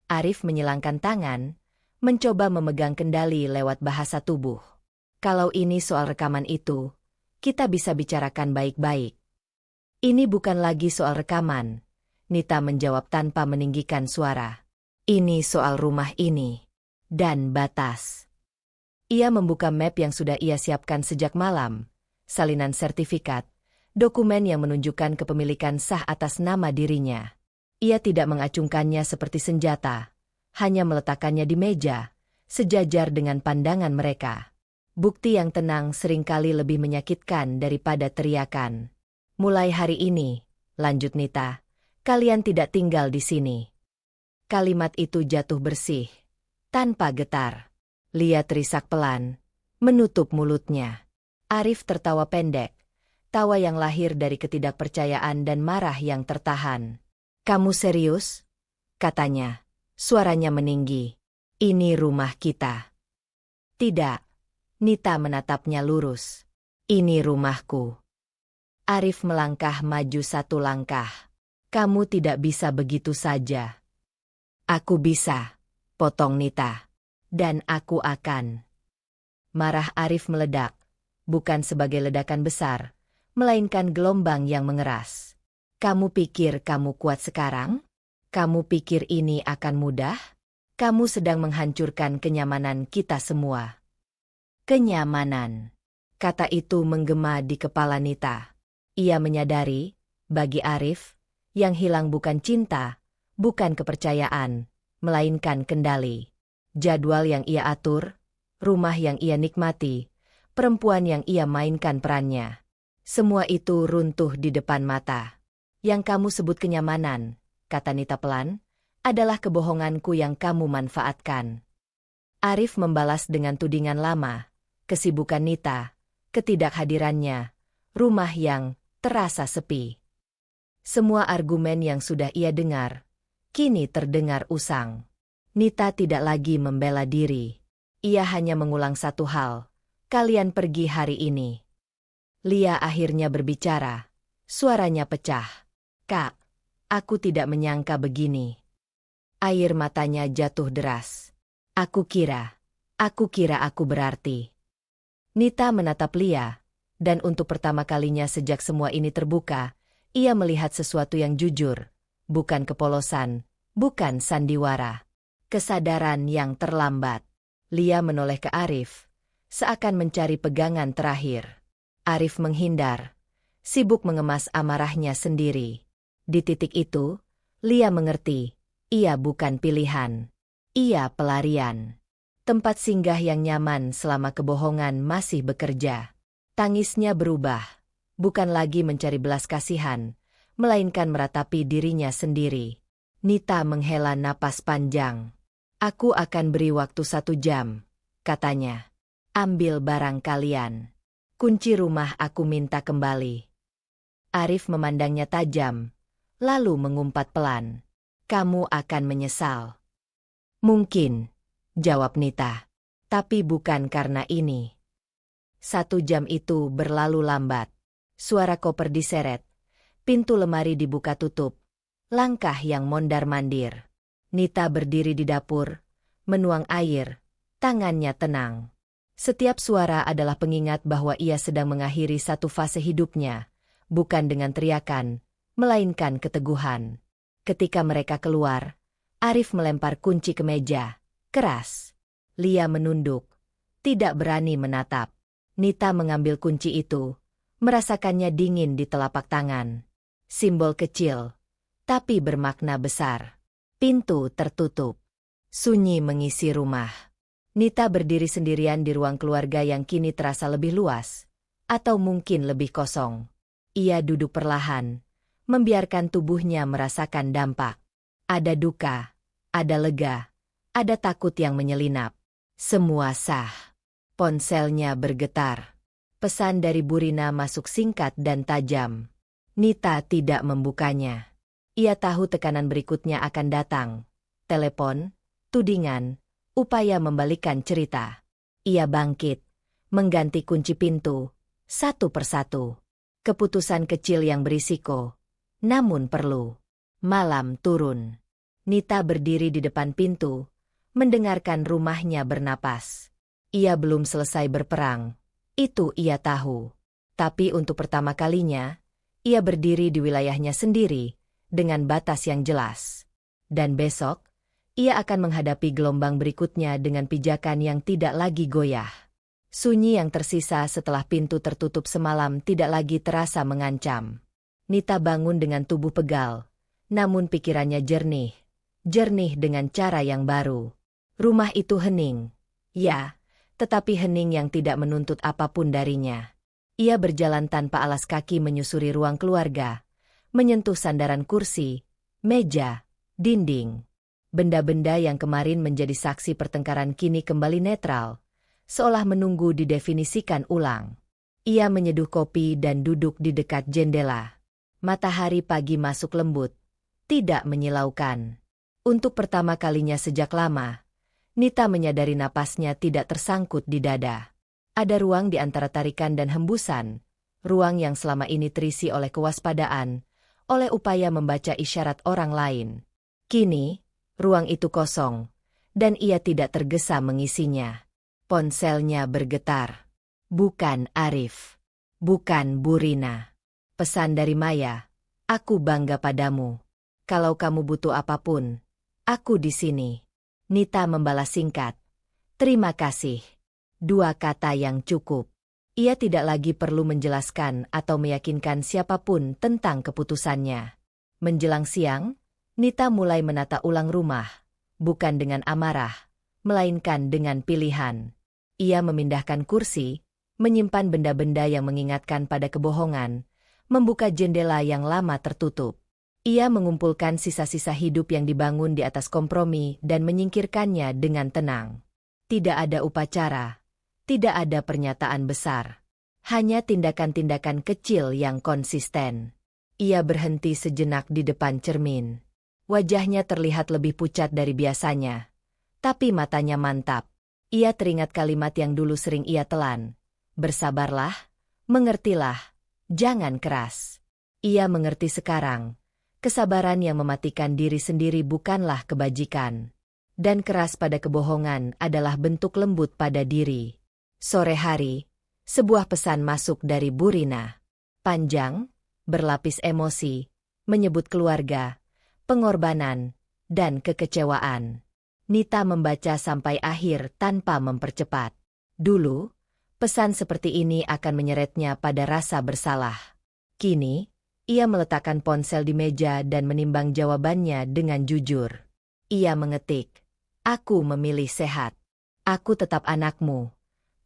Arif menyilangkan tangan, mencoba memegang kendali lewat bahasa tubuh. Kalau ini soal rekaman itu, kita bisa bicarakan baik-baik. Ini bukan lagi soal rekaman, Nita menjawab tanpa meninggikan suara. Ini soal rumah ini. Dan batas. Ia membuka map yang sudah ia siapkan sejak malam, salinan sertifikat, dokumen yang menunjukkan kepemilikan sah atas nama dirinya. Ia tidak mengacungkannya seperti senjata, hanya meletakkannya di meja, sejajar dengan pandangan mereka. Bukti yang tenang seringkali lebih menyakitkan daripada teriakan. Mulai hari ini, lanjut Nita, kalian tidak tinggal di sini. Kalimat itu jatuh bersih, tanpa getar. Lia terisak pelan, menutup mulutnya. Arif tertawa pendek, tawa yang lahir dari ketidakpercayaan dan marah yang tertahan. Kamu serius? Katanya, suaranya meninggi. Ini rumah kita. Tidak. Nita menatapnya lurus. Ini rumahku. Arif melangkah maju satu langkah. Kamu tidak bisa begitu saja. Aku bisa, potong Nita. Dan aku akan. Marah Arif meledak, bukan sebagai ledakan besar, melainkan gelombang yang mengeras. Kamu pikir kamu kuat sekarang? Kamu pikir ini akan mudah? Kamu sedang menghancurkan kenyamanan kita semua. Kenyamanan. Kata itu menggema di kepala Nita. Ia menyadari, bagi Arif, yang hilang bukan cinta, bukan kepercayaan, melainkan kendali. Jadwal yang ia atur, rumah yang ia nikmati, perempuan yang ia mainkan perannya. Semua itu runtuh di depan mata. Yang kamu sebut kenyamanan, kata Nita pelan, adalah kebohonganku yang kamu manfaatkan. Arif membalas dengan tudingan lama, kesibukan Nita, ketidakhadirannya, rumah yang terasa sepi. Semua argumen yang sudah ia dengar, kini terdengar usang. Nita tidak lagi membela diri. Ia hanya mengulang satu hal. Kalian pergi hari ini. Lia akhirnya berbicara. Suaranya pecah. Kak, aku tidak menyangka begini. Air matanya jatuh deras. Aku kira aku berarti. Nita menatap Lia, dan untuk pertama kalinya sejak semua ini terbuka, ia melihat sesuatu yang jujur, bukan kepolosan, bukan sandiwara. Kesadaran yang terlambat. Lia menoleh ke Arif, seakan mencari pegangan terakhir. Arif menghindar, sibuk mengemas amarahnya sendiri. Di titik itu, Lia mengerti, ia bukan pilihan. Ia pelarian. Tempat singgah yang nyaman selama kebohongan masih bekerja. Tangisnya berubah, bukan lagi mencari belas kasihan, melainkan meratapi dirinya sendiri. Nita menghela napas panjang. Aku akan beri waktu 1 jam, katanya. Ambil barang kalian. Kunci rumah aku minta kembali. Arif memandangnya tajam, lalu mengumpat pelan. Kamu akan menyesal. Mungkin, jawab Nita. Tapi bukan karena ini. 1 jam itu berlalu lambat. Suara koper diseret. Pintu lemari dibuka tutup. Langkah yang mondar-mandir. Nita berdiri di dapur, menuang air, tangannya tenang. Setiap suara adalah pengingat bahwa ia sedang mengakhiri satu fase hidupnya, bukan dengan teriakan, melainkan keteguhan. Ketika mereka keluar, Arif melempar kunci ke meja, keras. Lia menunduk, tidak berani menatap. Nita mengambil kunci itu, merasakannya dingin di telapak tangan. Simbol kecil, tapi bermakna besar. Pintu tertutup. Sunyi mengisi rumah. Nita berdiri sendirian di ruang keluarga yang kini terasa lebih luas, atau mungkin lebih kosong. Ia duduk perlahan, membiarkan tubuhnya merasakan dampak. Ada duka, ada lega, ada takut yang menyelinap. Semua sah. Ponselnya bergetar. Pesan dari Burina masuk singkat dan tajam. Nita tidak membukanya. Ia tahu tekanan berikutnya akan datang. Telepon, tudingan, upaya membalikkan cerita. Ia bangkit, mengganti kunci pintu, satu persatu. Keputusan kecil yang berisiko, namun perlu. Malam turun. Nita berdiri di depan pintu, mendengarkan rumahnya bernapas. Ia belum selesai berperang, itu ia tahu. Tapi untuk pertama kalinya, ia berdiri di wilayahnya sendiri, dengan batas yang jelas. Dan besok, ia akan menghadapi gelombang berikutnya dengan pijakan yang tidak lagi goyah. Sunyi yang tersisa setelah pintu tertutup semalam tidak lagi terasa mengancam. Nita bangun dengan tubuh pegal, namun pikirannya jernih. Jernih dengan cara yang baru. Rumah itu hening. Ya, tetapi hening yang tidak menuntut apapun darinya. Ia berjalan tanpa alas kaki menyusuri ruang keluarga, menyentuh sandaran kursi, meja, dinding. Benda-benda yang kemarin menjadi saksi pertengkaran kini kembali netral, seolah menunggu didefinisikan ulang. Ia menyeduh kopi dan duduk di dekat jendela. Matahari pagi masuk lembut, tidak menyilaukan. Untuk pertama kalinya sejak lama, Nita menyadari napasnya tidak tersangkut di dada. Ada ruang di antara tarikan dan hembusan, ruang yang selama ini terisi oleh kewaspadaan, oleh upaya membaca isyarat orang lain. Kini, ruang itu kosong, dan ia tidak tergesa mengisinya. Ponselnya bergetar. Bukan Arif. Bukan Burina. Pesan dari Maya. Aku bangga padamu. Kalau kamu butuh apapun, aku di sini. Nita membalas singkat. Terima kasih. Dua kata yang cukup. Ia tidak lagi perlu menjelaskan atau meyakinkan siapapun tentang keputusannya. Menjelang siang, Nita mulai menata ulang rumah, bukan dengan amarah, melainkan dengan pilihan. Ia memindahkan kursi, menyimpan benda-benda yang mengingatkan pada kebohongan, membuka jendela yang lama tertutup. Ia mengumpulkan sisa-sisa hidup yang dibangun di atas kompromi dan menyingkirkannya dengan tenang. Tidak ada upacara, tidak ada pernyataan besar. Hanya tindakan-tindakan kecil yang konsisten. Ia berhenti sejenak di depan cermin. Wajahnya terlihat lebih pucat dari biasanya. Tapi matanya mantap. Ia teringat kalimat yang dulu sering ia telan. Bersabarlah, mengertilah, jangan keras. Ia mengerti sekarang. Kesabaran yang mematikan diri sendiri bukanlah kebajikan. Dan keras pada kebohongan adalah bentuk lembut pada diri. Sore hari, sebuah pesan masuk dari Burina. Panjang, berlapis emosi, menyebut keluarga, pengorbanan, dan kekecewaan. Nita membaca sampai akhir tanpa mempercepat. Dulu, pesan seperti ini akan menyeretnya pada rasa bersalah. Kini, ia meletakkan ponsel di meja dan menimbang jawabannya dengan jujur. Ia mengetik, "Aku memilih sehat. Aku tetap anakmu,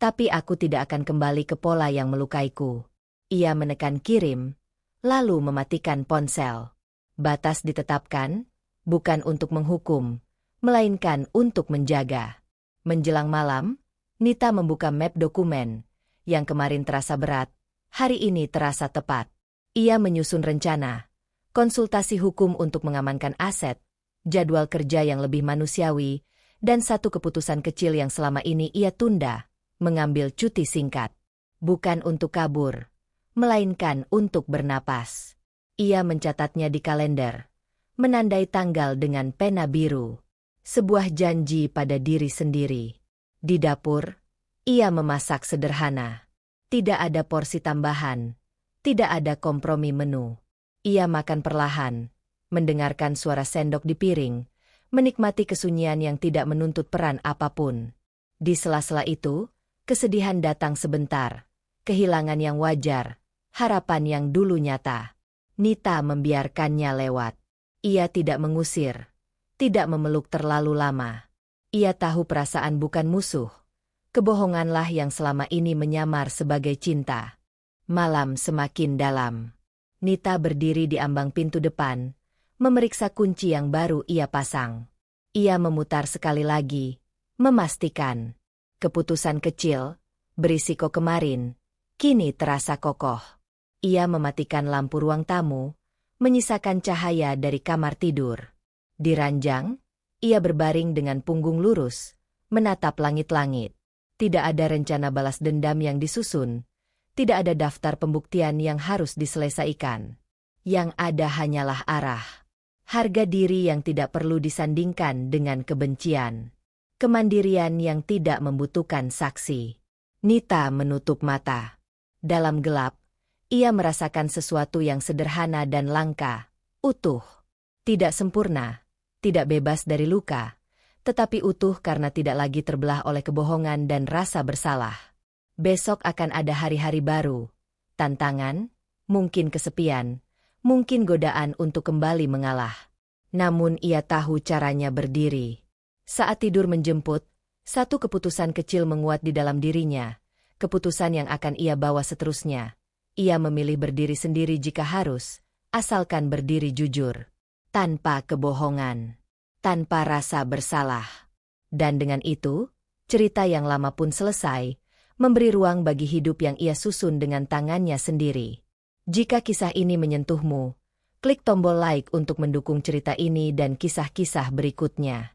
tapi aku tidak akan kembali ke pola yang melukaiku." Ia menekan kirim, lalu mematikan ponsel. Batas ditetapkan, bukan untuk menghukum, melainkan untuk menjaga. Menjelang malam, Nita membuka map dokumen. Yang kemarin terasa berat, hari ini terasa tepat. Ia menyusun rencana, konsultasi hukum untuk mengamankan aset, jadwal kerja yang lebih manusiawi, dan satu keputusan kecil yang selama ini ia tunda, mengambil cuti singkat. Bukan untuk kabur, melainkan untuk bernapas. Ia mencatatnya di kalender, menandai tanggal dengan pena biru. Sebuah janji pada diri sendiri. Di dapur, ia memasak sederhana. Tidak ada porsi tambahan, tidak ada kompromi menu. Ia makan perlahan, mendengarkan suara sendok di piring, menikmati kesunyian yang tidak menuntut peran apapun. Di sela-sela itu, kesedihan datang sebentar, kehilangan yang wajar, harapan yang dulu nyata. Nita membiarkannya lewat. Ia tidak mengusir, tidak memeluk terlalu lama. Ia tahu perasaan bukan musuh. Kebohonganlah yang selama ini menyamar sebagai cinta. Malam semakin dalam. Nita berdiri di ambang pintu depan, memeriksa kunci yang baru ia pasang. Ia memutar sekali lagi, memastikan. Keputusan kecil, berisiko kemarin, kini terasa kokoh. Ia mematikan lampu ruang tamu, menyisakan cahaya dari kamar tidur. Di ranjang, ia berbaring dengan punggung lurus, menatap langit-langit. Tidak ada rencana balas dendam yang disusun. Tidak ada daftar pembuktian yang harus diselesaikan. Yang ada hanyalah arah. Harga diri yang tidak perlu disandingkan dengan kebencian. Kemandirian yang tidak membutuhkan saksi. Nita menutup mata. Dalam gelap, ia merasakan sesuatu yang sederhana dan langka, utuh. Tidak sempurna, tidak bebas dari luka, tetapi utuh karena tidak lagi terbelah oleh kebohongan dan rasa bersalah. Besok akan ada hari-hari baru, tantangan, mungkin kesepian, mungkin godaan untuk kembali mengalah. Namun ia tahu caranya berdiri. Saat tidur menjemput, satu keputusan kecil menguat di dalam dirinya, keputusan yang akan ia bawa seterusnya. Ia memilih berdiri sendiri jika harus, asalkan berdiri jujur, tanpa kebohongan. Tanpa rasa bersalah. Dan dengan itu, cerita yang lama pun selesai, memberi ruang bagi hidup yang ia susun dengan tangannya sendiri. Jika kisah ini menyentuhmu, klik tombol like untuk mendukung cerita ini dan kisah-kisah berikutnya.